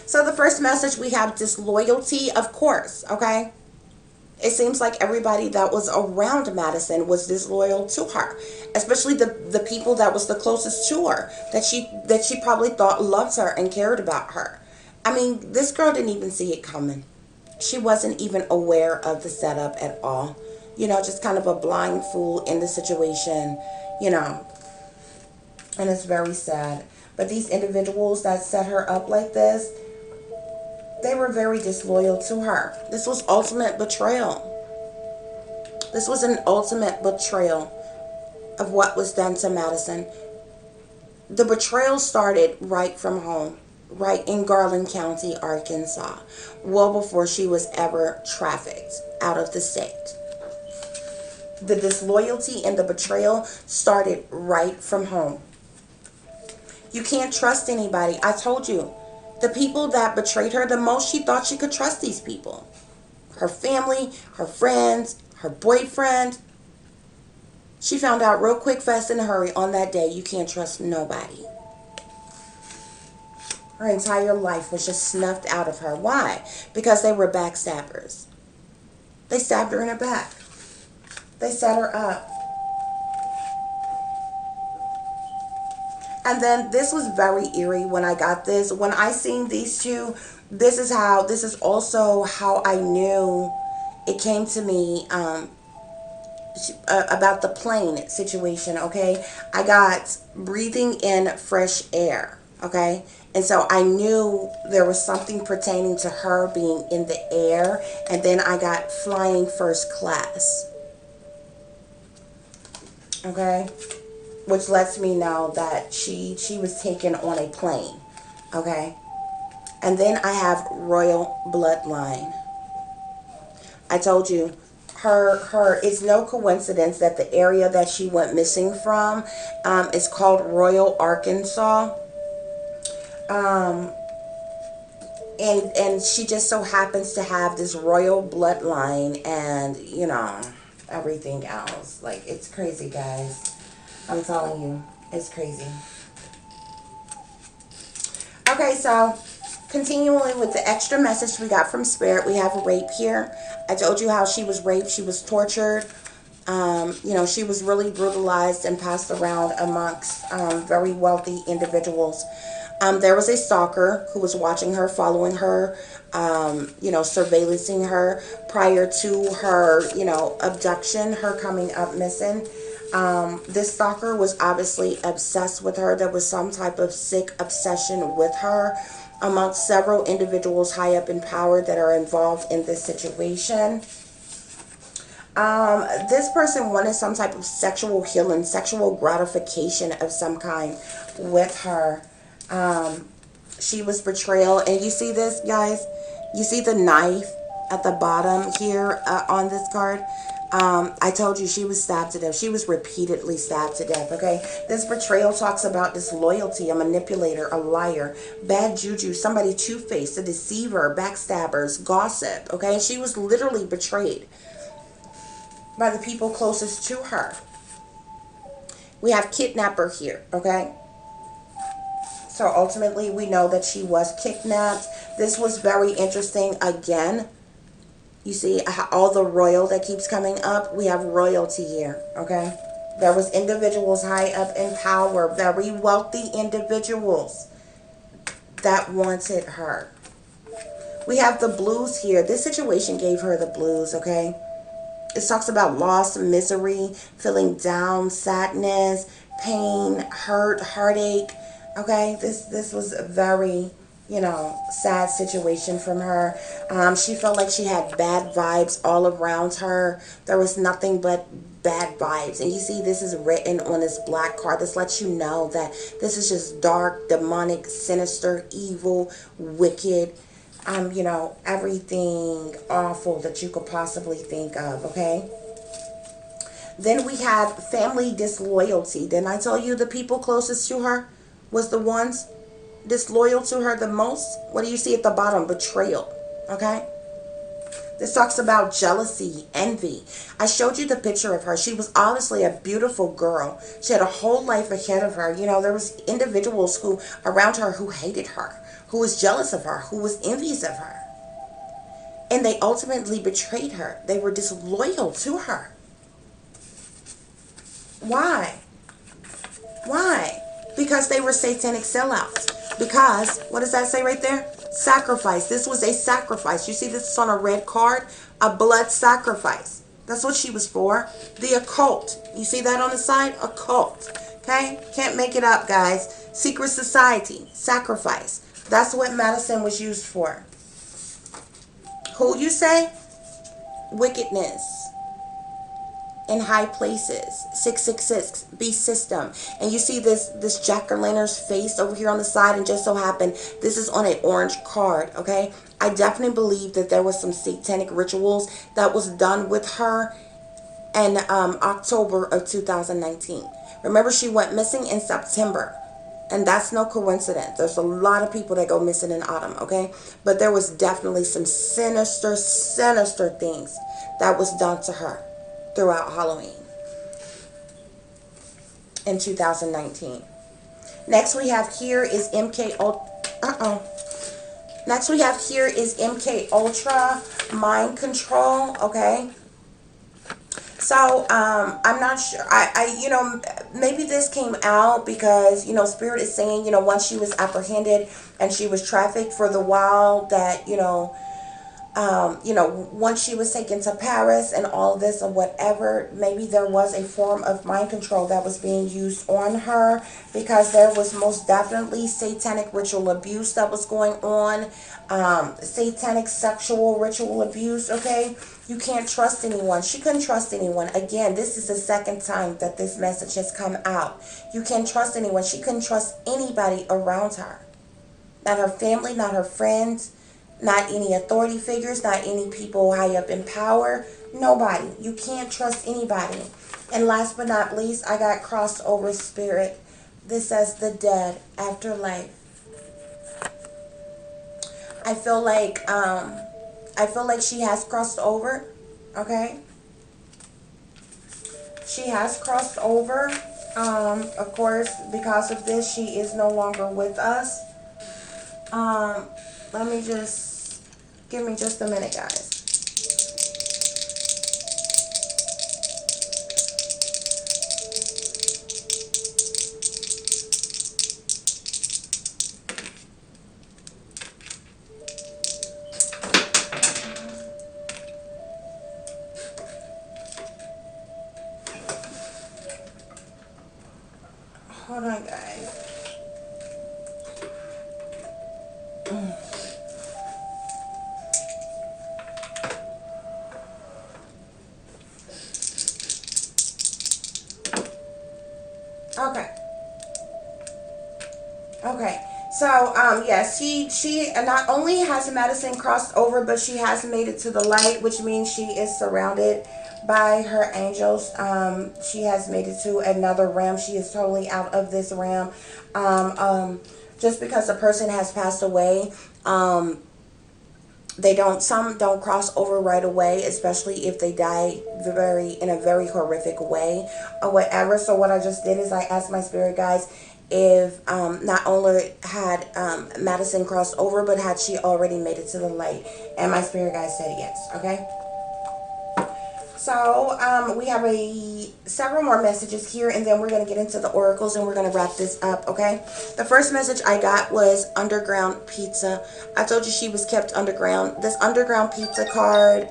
So the first message, we have disloyalty, of course, okay? It seems like everybody that was around Madison was disloyal to her, especially the people that was the closest to her, that she probably thought loved her and cared about her. I mean, this girl didn't even see it coming. She wasn't even aware of the setup at all. Just kind of a blind fool in the situation, and it's very sad. But these individuals that set her up like this, they were very disloyal to her. This was ultimate betrayal. This was an ultimate betrayal of what was done to Madison. The betrayal started right from home, right in Garland County, Arkansas, well before she was ever trafficked out of the state. The disloyalty and the betrayal started right from home. You can't trust anybody. I told you. The people that betrayed her the most, she thought she could trust these people. Her family, her friends, her boyfriend. She found out real quick, fast, in a hurry on that day, you can't trust nobody. Her entire life was just snuffed out of her. Why? Because they were backstabbers. They stabbed her in her back. They set her up. And then this was very eerie when I got this. When I seen these two, this is also how I knew it came to me about the plane situation, okay? I got breathing in fresh air, okay? And so I knew there was something pertaining to her being in the air. And then I got flying first class, okay? Which lets me know that she was taken on a plane, okay? And then I have royal bloodline. I told you, it's no coincidence that the area that she went missing from is called Royal, Arkansas. And she just so happens to have this royal bloodline and, everything else. Like, it's crazy, guys. I'm telling you, it's crazy. Okay, so continuing with the extra message we got from Spirit, we have rape here. I told you how she was raped, she was tortured. She was really brutalized and passed around amongst very wealthy individuals. There was a stalker who was watching her, following her, surveillancing her prior to her, abduction, her coming up missing. This stalker was obviously obsessed with her. There was some type of sick obsession with her amongst several individuals high up in power that are involved in this situation. This person wanted some type of sexual healing, sexual gratification of some kind with her. She was betrayal. And you see this, guys? You see the knife at the bottom here on this card? I told you she was stabbed to death. She was repeatedly stabbed to death, okay? This betrayal talks about disloyalty, a manipulator, a liar, bad juju, somebody two-faced, a deceiver, backstabbers, gossip, okay? She was literally betrayed by the people closest to her. We have kidnapper here, okay? So ultimately, we know that she was kidnapped. This was very interesting. Again, you see all the royal that keeps coming up. We have royalty here, okay? There was individuals high up in power, very wealthy individuals that wanted her. We have the blues here. This situation gave her the blues, okay? It talks about loss, misery, feeling down, sadness, pain, hurt, heartache. Okay, this was a very, sad situation from her. She felt like she had bad vibes all around her. There was nothing but bad vibes. And you see, this is written on this black card. This lets you know that this is just dark, demonic, sinister, evil, wicked. Everything awful that you could possibly think of, okay? Then we have family disloyalty. Didn't I tell you the people closest to her was the ones disloyal to her the most? What do you see at the bottom? Betrayal, okay? This talks about jealousy, envy. I showed you the picture of her. She was obviously a beautiful girl. She had a whole life ahead of her. There was individuals who around her who hated her, who was jealous of her, who was envious of her. And they ultimately betrayed her. They were disloyal to her. Why? Why? Because they were satanic sellouts. Because, what does that say right there? Sacrifice. This was a sacrifice. You see this is on a red card? A blood sacrifice. That's what she was for. The occult. You see that on the side? Occult. Okay? Can't make it up, guys. Secret society. Sacrifice. That's what Madison was used for. Who you say? Wickedness. In high places. 666 beast system. And you see this jack-o'-lantern's face over here on the side, and just so happened this is on an orange card, okay? I definitely believe that there was some satanic rituals that was done with her in October of 2019. Remember, she went missing in September. And that's no coincidence. There's a lot of people that go missing in autumn, okay? But there was definitely some sinister things that was done to her throughout Halloween in 2019. Next we have here is Next we have here is MK Ultra mind control, okay? So, I'm not sure. Maybe this came out because, Spirit is saying, once she was apprehended and she was trafficked for the while that, once she was taken to Paris and all of this or whatever, maybe there was a form of mind control that was being used on her, because there was most definitely satanic ritual abuse that was going on, satanic sexual ritual abuse, okay? You can't trust anyone. She couldn't trust anyone. Again, this is the second time that this message has come out. You can't trust anyone. She couldn't trust anybody around her. Not her family, not her friends, not any authority figures, not any people high up in power. Nobody. You can't trust anybody. And last but not least, I got crossed over spirit. This says the dead, afterlife. I feel like she has crossed over. Okay? She has crossed over. Of course, because of this, she is no longer with us. Give me just a minute, guys. Hold on, guys. Okay. So, yes, she not only has Madison crossed over, but she has made it to the light, which means she is surrounded by her angels. She has made it to another realm. She is totally out of this realm. Just because a person has passed away, some don't cross over right away, especially if they die in a very horrific way or whatever. So what I just did is I asked my spirit guides if not only had Madison crossed over, but had she already made it to the light, and my spirit guides said yes. Okay. So we have several more messages here, and then we're going to get into the oracles, and we're going to wrap this up, okay? The first message I got was underground pizza. I told you she was kept underground. This underground pizza card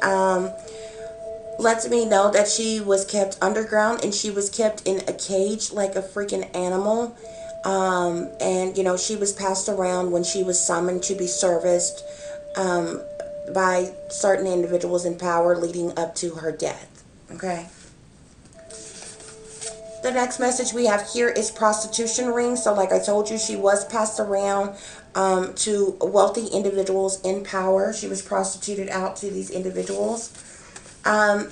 lets me know that she was kept underground, and she was kept in a cage like a freaking animal. And, you know, she was passed around when she was summoned to be serviced by certain individuals in power leading up to her death. Okay. The next message we have here is prostitution ring. So like I told you, she was passed around to wealthy individuals in power. She was prostituted out to these individuals.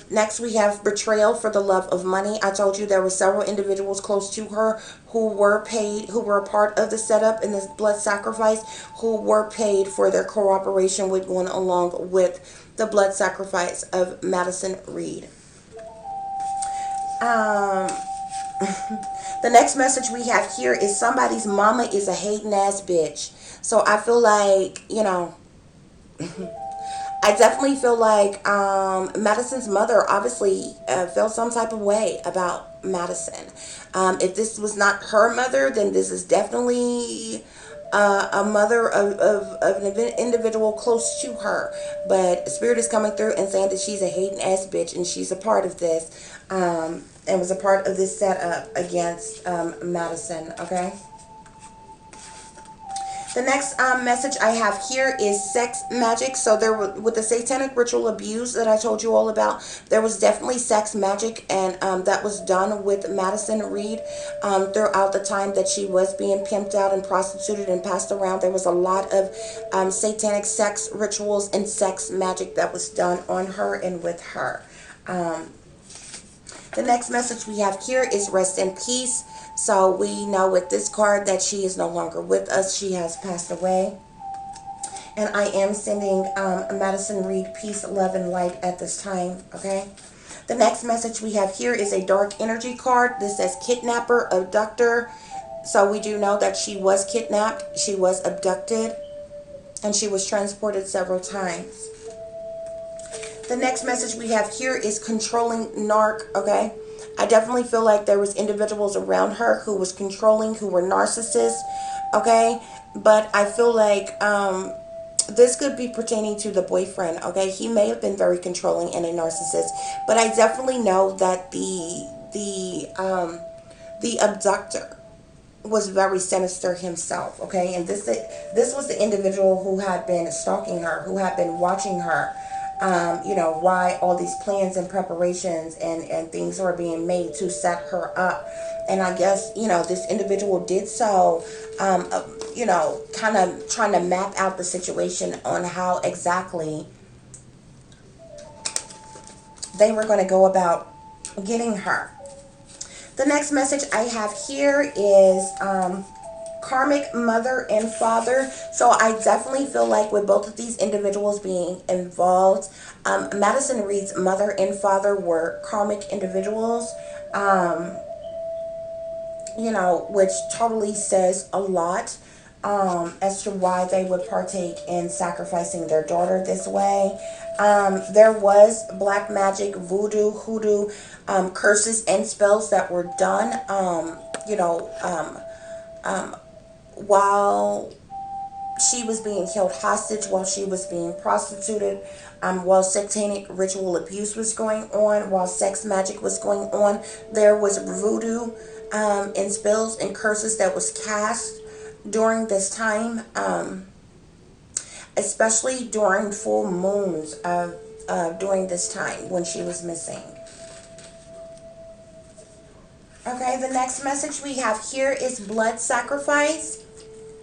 Next we have betrayal for the love of money. I told you there were several individuals close to her who were paid, who were a part of the setup in this blood sacrifice, who were paid for their cooperation with going along with the blood sacrifice of Madison Reid. The next message we have here is somebody's mama is a hating ass bitch. So I feel like, you know, I definitely feel like Madison's mother obviously felt some type of way about Madison. If this was not her mother, then this is definitely a mother of an individual close to her. But Spirit is coming through and saying that she's a hating ass bitch, and she's a part of this. And was a part of this setup against Madison, okay? The next message I have here is sex magic. So there was, with the satanic ritual abuse that I told you all about, there was definitely sex magic, and that was done with Madison Reid throughout the time that she was being pimped out and prostituted and passed around. There was a lot of satanic sex rituals and sex magic that was done on her and with her. The next message we have here is rest in peace. So we know with this card that she is no longer with us. She has passed away. And I am sending Madison Reid peace, love, and light at this time, okay? The next message we have here is a dark energy card. This says kidnapper, abductor. So we do know that she was kidnapped, she was abducted, and she was transported several times. The next message we have here is controlling narc, okay? I definitely feel like there was individuals around her who was controlling, who were narcissists, okay? But I feel like this could be pertaining to the boyfriend, okay? He may have been very controlling and a narcissist, but I definitely know that the abductor was very sinister himself, okay? And this was the individual who had been stalking her, who had been watching her. You know, why all these plans and preparations and things were being made to set her up. And I guess, you know, this individual did so, you know, kind of trying to map out the situation on how exactly they were going to go about getting her. The next message I have here is karmic mother and father. So I definitely feel like with both of these individuals being involved, Madison Reid's mother and father were karmic individuals, you know, which totally says a lot as to why they would partake in sacrificing their daughter this way. There was black magic, voodoo, hoodoo, curses and spells that were done, you know, while she was being held hostage, while she was being prostituted, while satanic ritual abuse was going on, while sex magic was going on, there was voodoo and spells and curses that was cast during this time, especially during full moons during this time when she was missing. Okay, the next message we have here is blood sacrifice.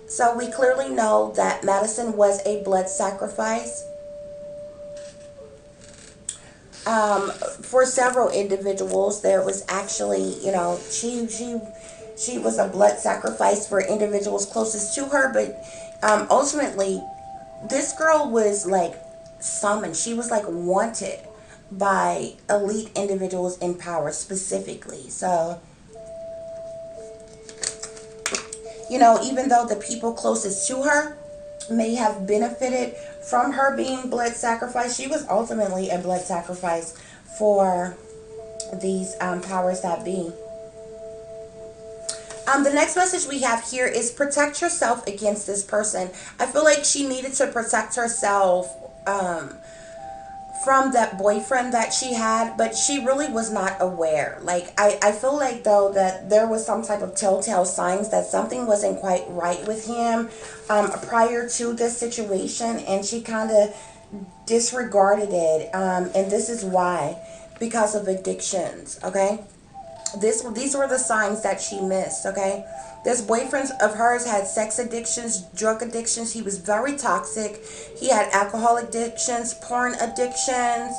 So we clearly know that Madison was a blood sacrifice. For several individuals, there was actually, she was a blood sacrifice for individuals closest to her, but ultimately, this girl was like summoned. She was like wanted by elite individuals in power specifically. So, even though the people closest to her may have benefited from her being blood sacrifice, she was ultimately a blood sacrifice for these powers that be. The next message we have here is protect yourself against this person. I feel like she needed to protect herself from that boyfriend that she had, but she really was not aware. Like, I feel like, though, that there was some type of telltale signs that something wasn't quite right with him prior to this situation, and she kind of disregarded it. And this is why, because of addictions, okay? These were the signs that she missed, okay? This boyfriend of hers had sex addictions, drug addictions. He was very toxic. He had alcohol addictions, porn addictions.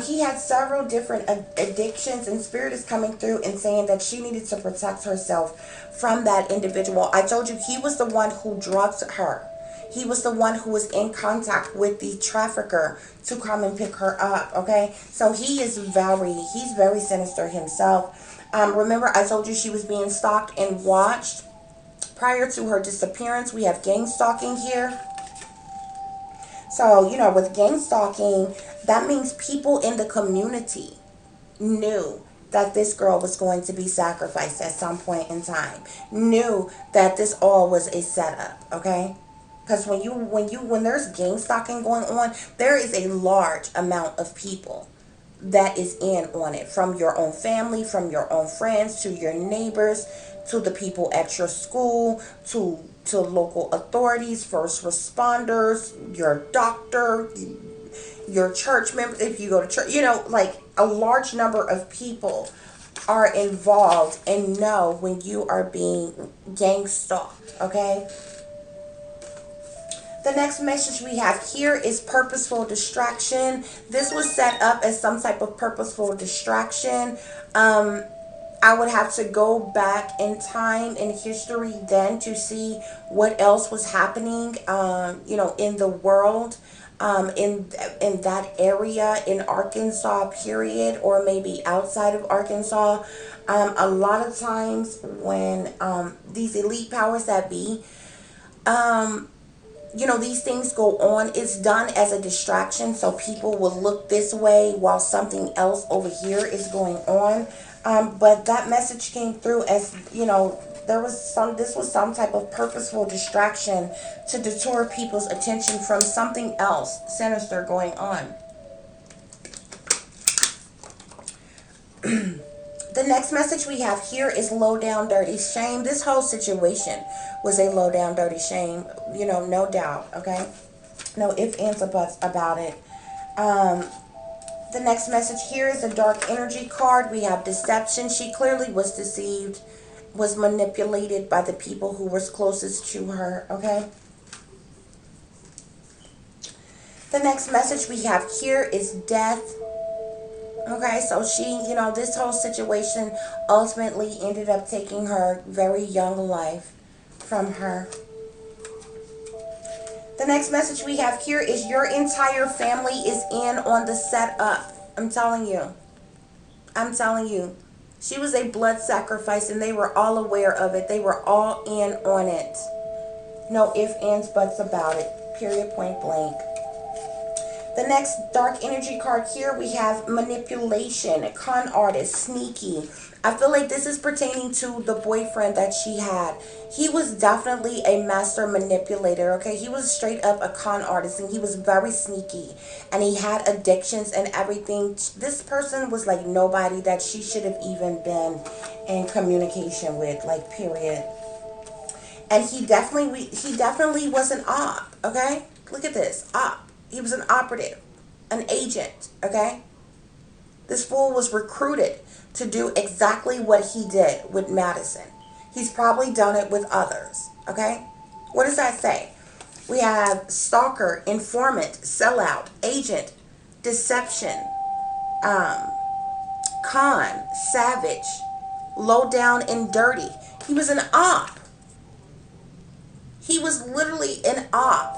He had several different addictions, and Spirit is coming through and saying that she needed to protect herself from that individual. I told you he was the one who drugged her. He was the one who was in contact with the trafficker to come and pick her up, okay? So he's very sinister himself. Remember, I told you she was being stalked and watched prior to her disappearance. We have gang stalking here. So, with gang stalking, that means people in the community knew that this girl was going to be sacrificed at some point in time. Knew that this all was a setup, okay? Because when there's gang stalking going on, there is a large amount of people that is in on it, from your own family, from your own friends, to your neighbors, to the people at your school, to local authorities, first responders, your doctor, your church members, if you go to church, like a large number of people are involved and know when you are being gang stalked, okay? The next message we have here is purposeful distraction. This was set up as some type of purposeful distraction. I would have to go back in time in history then to see what else was happening, in the world, in that area in Arkansas, period, or maybe outside of Arkansas. A lot of times when these elite powers that be, these things go on, it's done as a distraction so people will look this way while something else over here is going on. But that message came through as, this was some type of purposeful distraction to deter people's attention from something else sinister going on. The next message we have here is low down dirty shame. This whole situation was a low down dirty shame, no doubt, okay? No ifs, ands, or buts about it. The next message here is a dark energy card. We have deception. She clearly was deceived, was manipulated by the people who were closest to her, okay? The next message we have here is death. Okay, so she, this whole situation ultimately ended up taking her very young life from her. The next message we have here is your entire family is in on the setup. I'm telling you. She was a blood sacrifice and they were all aware of it. They were all in on it. No ifs, ands, buts about it. Period, point blank. The next dark energy card here, we have manipulation, con artist, sneaky. I feel like this is pertaining to the boyfriend that she had. He was definitely a master manipulator, okay? He was straight up a con artist and he was very sneaky. And he had addictions and everything. This person was like nobody that she should have even been in communication with, like, period. And he definitely was an op, okay? Look at this, op. He was an operative, an agent, okay? This fool was recruited to do exactly what he did with Madison. He's probably done it with others, okay? What does that say? We have stalker, informant, sellout, agent, deception. con, savage, low down and dirty. He was an op. He was literally an op.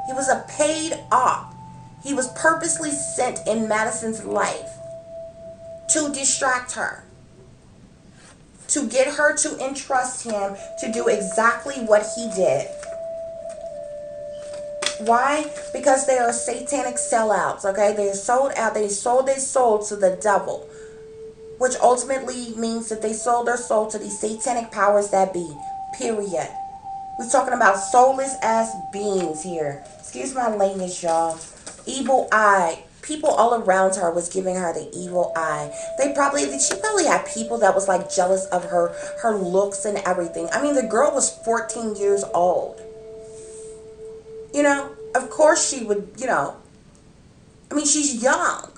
He was a paid op. He was purposely sent in Madison's life to distract her, to get her to entrust him to do exactly what he did. Why? Because they are satanic sellouts, okay? They are sold out. They sold their soul to the devil, which ultimately means that they sold their soul to these satanic powers that be, period. We're talking about soulless ass beings here. Excuse my language, y'all. Evil eye. People all around her was giving her the evil eye. She probably had people that was like jealous of her looks and everything. I mean, the girl was 14 years old. You know, of course she would, I mean, she's young.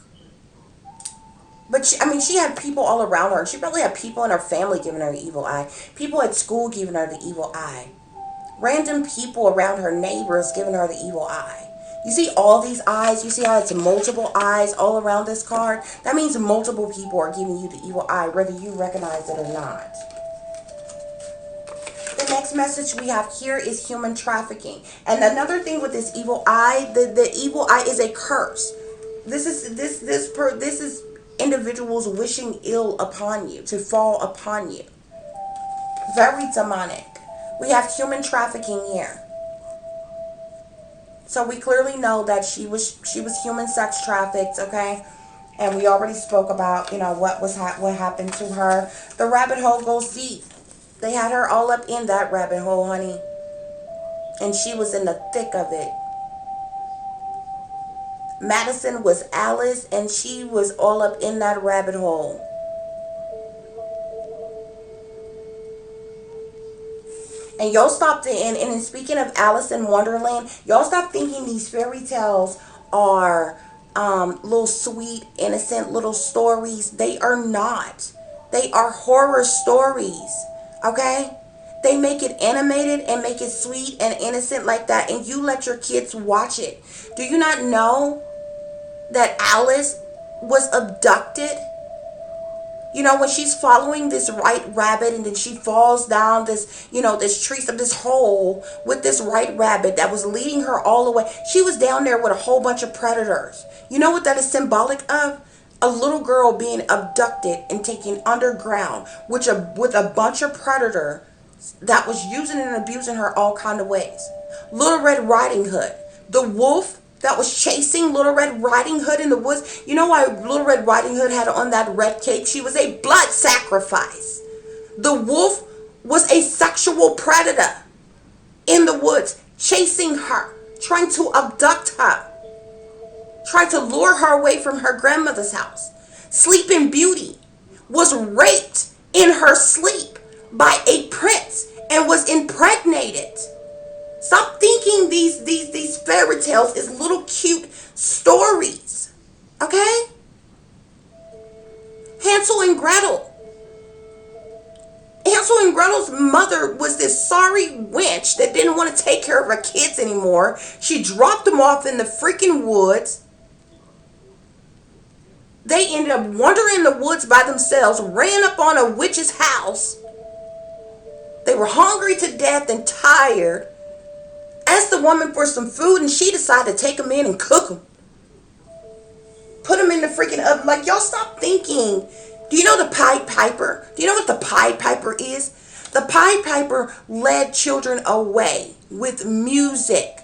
But she had people all around her. She probably had people in her family giving her the evil eye. People at school giving her the evil eye. Random people around her, neighbors, giving her the evil eye. You see all these eyes? You see how it's multiple eyes all around this card? That means multiple people are giving you the evil eye, whether you recognize it or not. The next message we have here is human trafficking. And another thing with this evil eye, the evil eye is a curse. This is individuals wishing ill upon you, to fall upon you. Very demonic. We have human trafficking here. So we clearly know that she was human sex trafficked, okay? And we already spoke about, what happened to her. The rabbit hole goes deep. They had her all up in that rabbit hole, honey. And she was in the thick of it. Madison was Alice, and she was all up in that rabbit hole. And y'all stop and speaking of Alice in Wonderland, y'all stop thinking these fairy tales are little sweet, innocent little stories. They are not. They are horror stories. Okay? They make it animated and make it sweet and innocent like that, and you let your kids watch it. Do you not know that Alice was abducted? You know, when she's following this white rabbit and then she falls down this, this tree, this hole with this white rabbit that was leading her all the way. She was down there with a whole bunch of predators. You know what that is symbolic of? A little girl being abducted and taken underground with a bunch of predators that was using and abusing her all kind of ways. Little Red Riding Hood, the wolf that was chasing Little Red Riding Hood in the woods. You know why Little Red Riding Hood had on that red cape? She was a blood sacrifice. The wolf was a sexual predator in the woods, chasing her, trying to abduct her, trying to lure her away from her grandmother's house. Sleeping Beauty was raped in her sleep by a prince and was impregnated. Stop thinking these fairy tales is little cute stories. Okay? Hansel and Gretel. Hansel and Gretel's mother was this sorry wench that didn't want to take care of her kids anymore. She dropped them off in the freaking woods. They ended up wandering in the woods by themselves, ran up on a witch's house. They were hungry to death and tired. Asked the woman for some food, and she decided to take them in and cook them. Put them in the freaking oven. Like, y'all stop thinking. Do you know the Pied Piper? Do you know what the Pied Piper is? The Pied Piper led children away with music.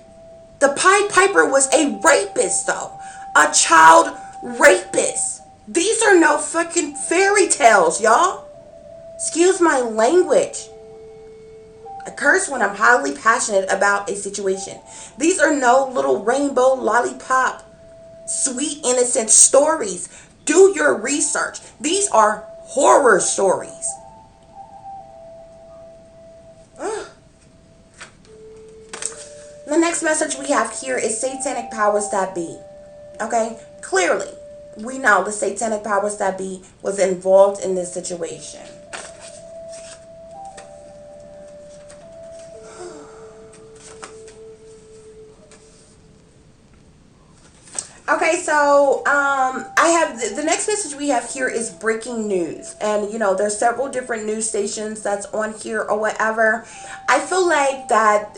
The Pied Piper was a rapist, though. A child rapist. These are no fucking fairy tales, y'all. Excuse my language. I curse when I'm highly passionate about a situation. These are no little rainbow lollipop, sweet, innocent stories. Do your research. These are horror stories. The next message we have here is satanic powers that be. Okay? Clearly, we know the satanic powers that be was involved in this situation. Okay, so I I have the next message we have here is breaking news. And, you know, there's several different news stations that's on here or whatever. I feel like that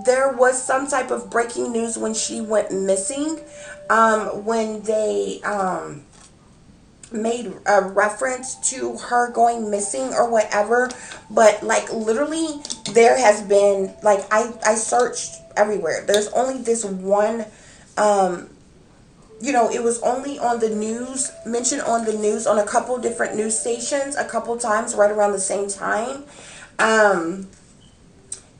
there was some type of breaking news when she went missing. When they made a reference to her going missing or whatever, but like literally there has been like I searched everywhere. There's only this one, you know, it was only on the news, mentioned on the news on a couple different news stations a couple times right around the same time. And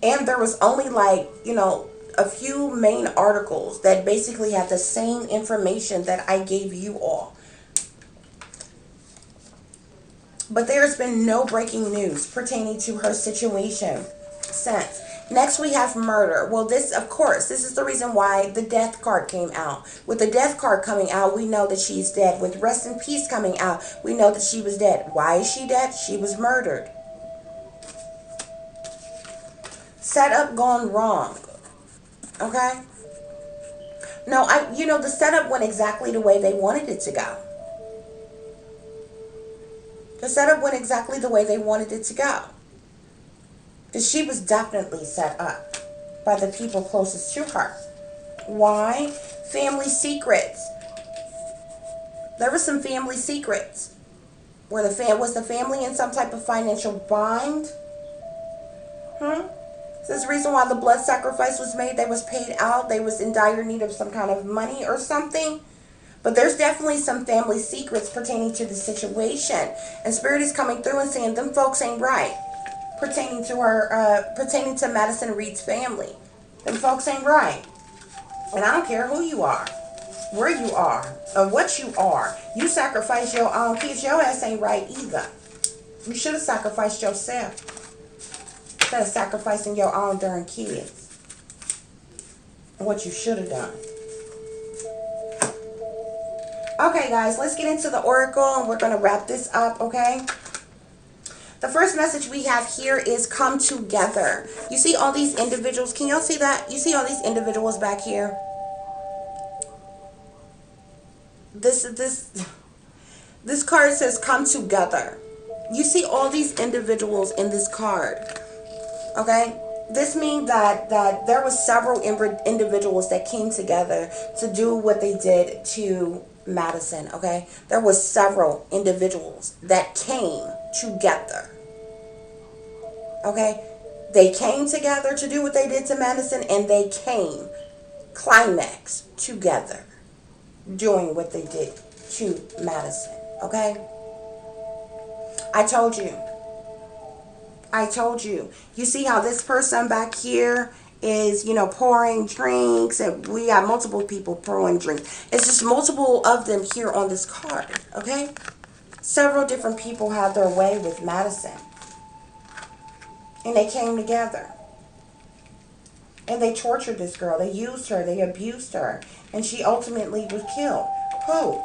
there was only like, you know, a few main articles that basically had the same information that I gave you all. But there's been no breaking news pertaining to her situation since. Next we have murder. Well, this, of course, this is the reason why the death card came out. With the death card coming out, we know that she's dead. With rest in peace coming out, we know that she was dead. Why is she dead? She was murdered. Setup gone wrong. Okay? No, you know, the setup went exactly the way they wanted it to go. The setup went exactly the way they wanted it to go. Because she was definitely set up by the people closest to her. Why? Family secrets. There were some family secrets. Was the family in some type of financial bind? Is this the reason why the blood sacrifice was made? They was paid out. They was in dire need of some kind of money or something. But there's definitely some family secrets pertaining to the situation. And Spirit is coming through and saying them folks ain't right. Pertaining to her, pertaining to Madison Reid's family. Them folks ain't right. And I don't care who you are, where you are, or what you are. You sacrifice your own kids. Your ass ain't right either. You should have sacrificed yourself instead of sacrificing your own darn kids. What you should have done. Okay, guys, let's get into the oracle and we're going to wrap this up, okay? The first message we have here is come together. You see all these individuals? Can y'all see that? You see all these individuals back here? This card says come together. You see all these individuals in this card, okay? This means that there was several individuals that came together to do what they did to Madison, okay? There was several individuals that came together, okay? They came together to do what they did to Madison, and they came climax together doing what they did to Madison, okay? I told you. You see how this person back here is, you know, pouring drinks, and we got multiple people pouring drinks. It's just multiple of them here on this card, okay? Several different people had their way with Madison. And they came together. And they tortured this girl. They used her. They abused her. And she ultimately was killed. Who?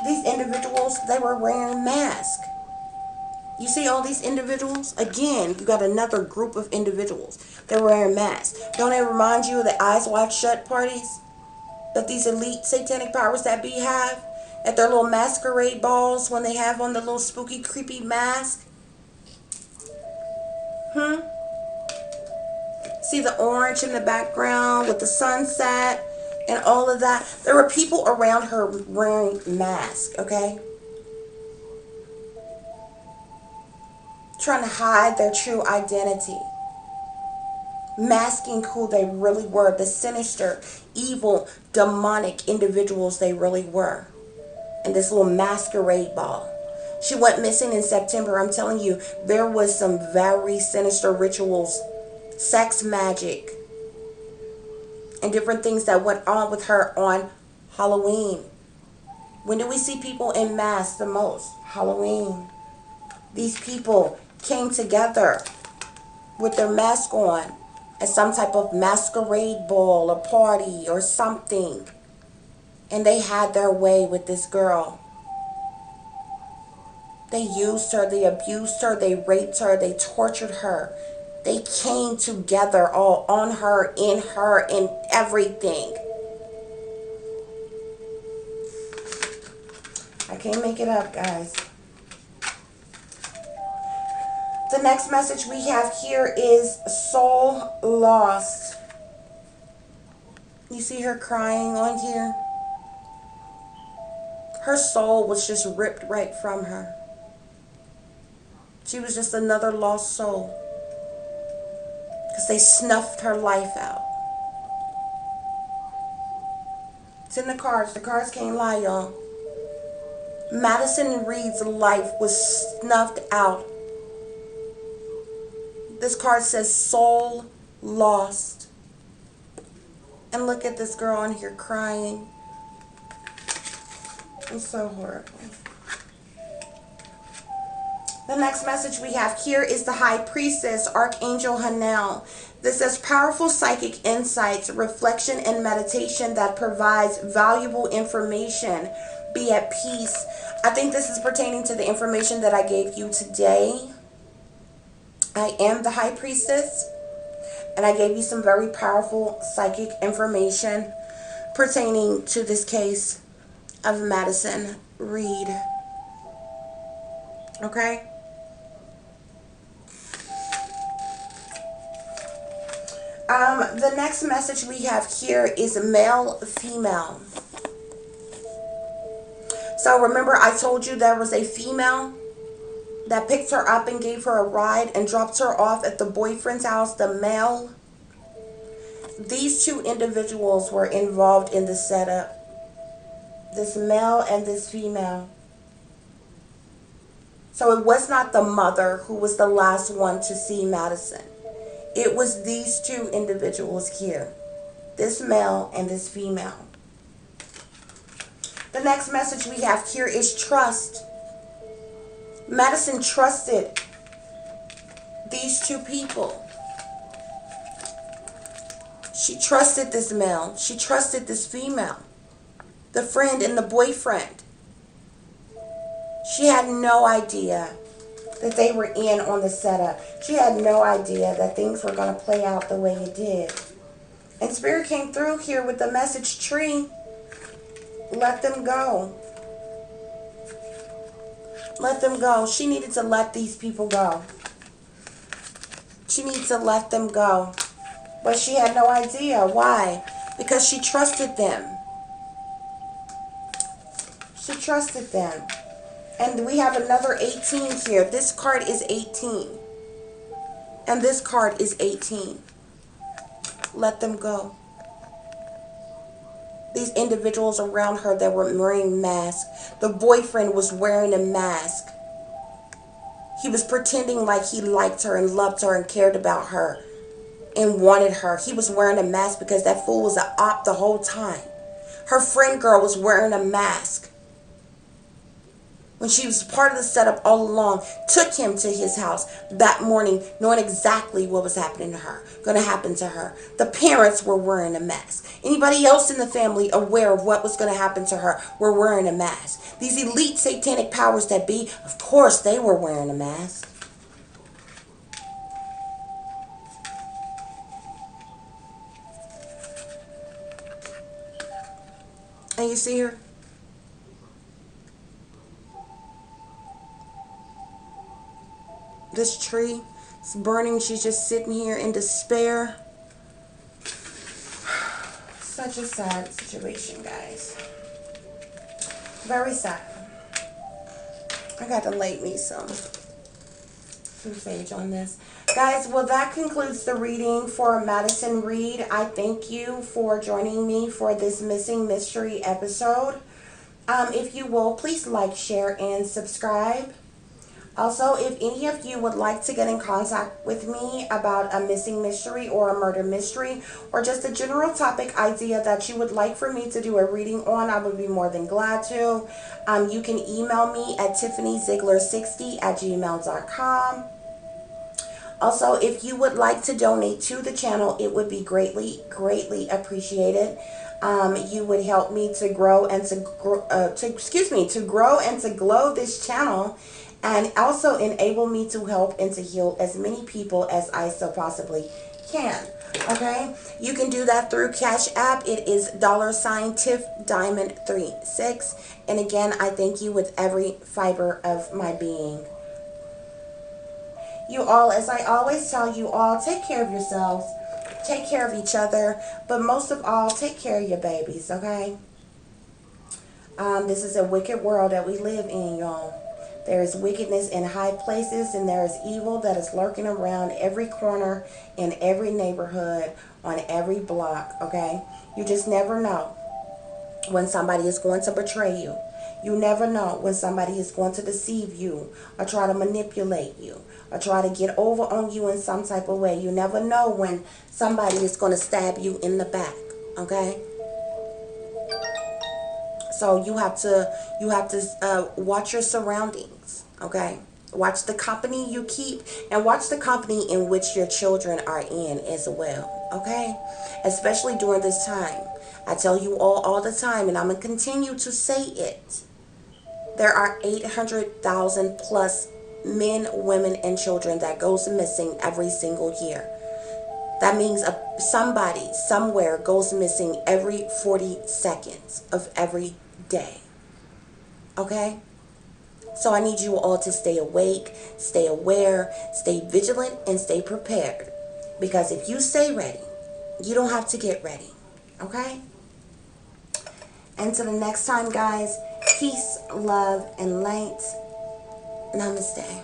These individuals, they were wearing masks. You see all these individuals? Again, you got another group of individuals. They're wearing masks. Don't it remind you of the Eyes Wide Shut parties that these elite satanic powers that be have at their little masquerade balls when they have on the little spooky, creepy mask? See the orange in the background with the sunset and all of that? There were people around her wearing masks, okay? Trying to hide their true identity. Masking who they really were. The sinister, evil, demonic individuals they really were. In this little masquerade ball. She went missing in September. I'm telling you, there was some very sinister rituals, sex magic, and different things that went on with her on Halloween. When do we see people in masks the most? Halloween. These people came together with their mask on at some type of masquerade ball or party or something. And they had their way with this girl. They used her, they abused her, they raped her, they tortured her. They came together all on her, in everything. I can't make it up, guys. The next message we have here is soul lost. You see her crying on here? Her soul was just ripped right from her. She was just another lost soul. Because they snuffed her life out. It's in the cards. The cards can't lie, y'all. Madison Reid's life was snuffed out. This card says soul lost. And look at this girl on here crying. It's so horrible. The next message we have here is the High Priestess, Archangel Hanel. This says powerful psychic insights, reflection, and meditation that provides valuable information. Be at peace. I think this is pertaining to the information that I gave you today. I am the High Priestess, and I gave you some very powerful psychic information pertaining to this case of Madison Reid. Okay? The next message we have here is male, female. So remember I told you there was a female that picked her up and gave her a ride and dropped her off at the boyfriend's house, the male. These two individuals were involved in the setup. This male and this female. So it was not the mother who was the last one to see Madison. It was these two individuals here. This male and this female. The next message we have here is trust. Madison trusted these two people. She trusted this male. She trusted this female. The friend and the boyfriend. She had no idea that they were in on the setup. She had no idea that things were going to play out the way it did. And Spirit came through here with the message tree. Let them go. Let them go. She needed to let these people go. She needed to let them go. But she had no idea. Why? Because she trusted them. She trusted them. And we have another 18 here. This card is 18. And this card is 18. Let them go. These individuals around her that were wearing masks. The boyfriend was wearing a mask. He was pretending like he liked her and loved her and cared about her and wanted her. He was wearing a mask because that fool was an op the whole time. Her friend girl was wearing a mask. When she was part of the setup all along, took him to his house that morning, knowing exactly what was happening to her, going to happen to her. The parents were wearing a mask. Anybody else in the family aware of what was going to happen to her were wearing a mask. These elite satanic powers that be, of course, they were wearing a mask. And you see her? This tree is burning. She's just sitting here in despair. Such a sad situation, guys. Very sad. I got to light me some sage on this. Guys, well, that concludes the reading for Madison Reid. I thank you for joining me for this Missing Mystery episode. If you will, please like, share, and subscribe. Also, if any of you would like to get in contact with me about a missing mystery or a murder mystery or just a general topic idea that you would like for me to do a reading on, I would be more than glad to. You can email me at tiffanyziegler60@gmail.com. Also, if you would like to donate to the channel, it would be greatly, greatly appreciated. You would help me to grow and to grow and to glow this channel, and also enable me to help and to heal as many people as I so possibly can. Okay, you can do that through Cash App. It is $Tiff Diamond 36. And again, I thank you with every fiber of my being. You all, as I always tell you all, take care of yourselves, take care of each other, but most of all, take care of your babies. Okay. This is a wicked world that we live in, y'all. There is wickedness in high places, and there is evil that is lurking around every corner, in every neighborhood, on every block, okay? You just never know when somebody is going to betray you. You never know when somebody is going to deceive you or try to manipulate you or try to get over on you in some type of way. You never know when somebody is going to stab you in the back, okay? So you have to watch your surroundings, okay? Watch the company you keep, and watch the company in which your children are in as well, okay? Especially during this time. I tell you all the time, and I'm going to continue to say it. There are 800,000 plus men, women, and children that goes missing every single year. That means somebody somewhere goes missing every 40 seconds of every day. Okay? So I need you all to stay awake, stay aware, stay vigilant, and stay prepared. Because if you stay ready, you don't have to get ready. Okay? Until the next time, guys, peace, love, and light. Namaste.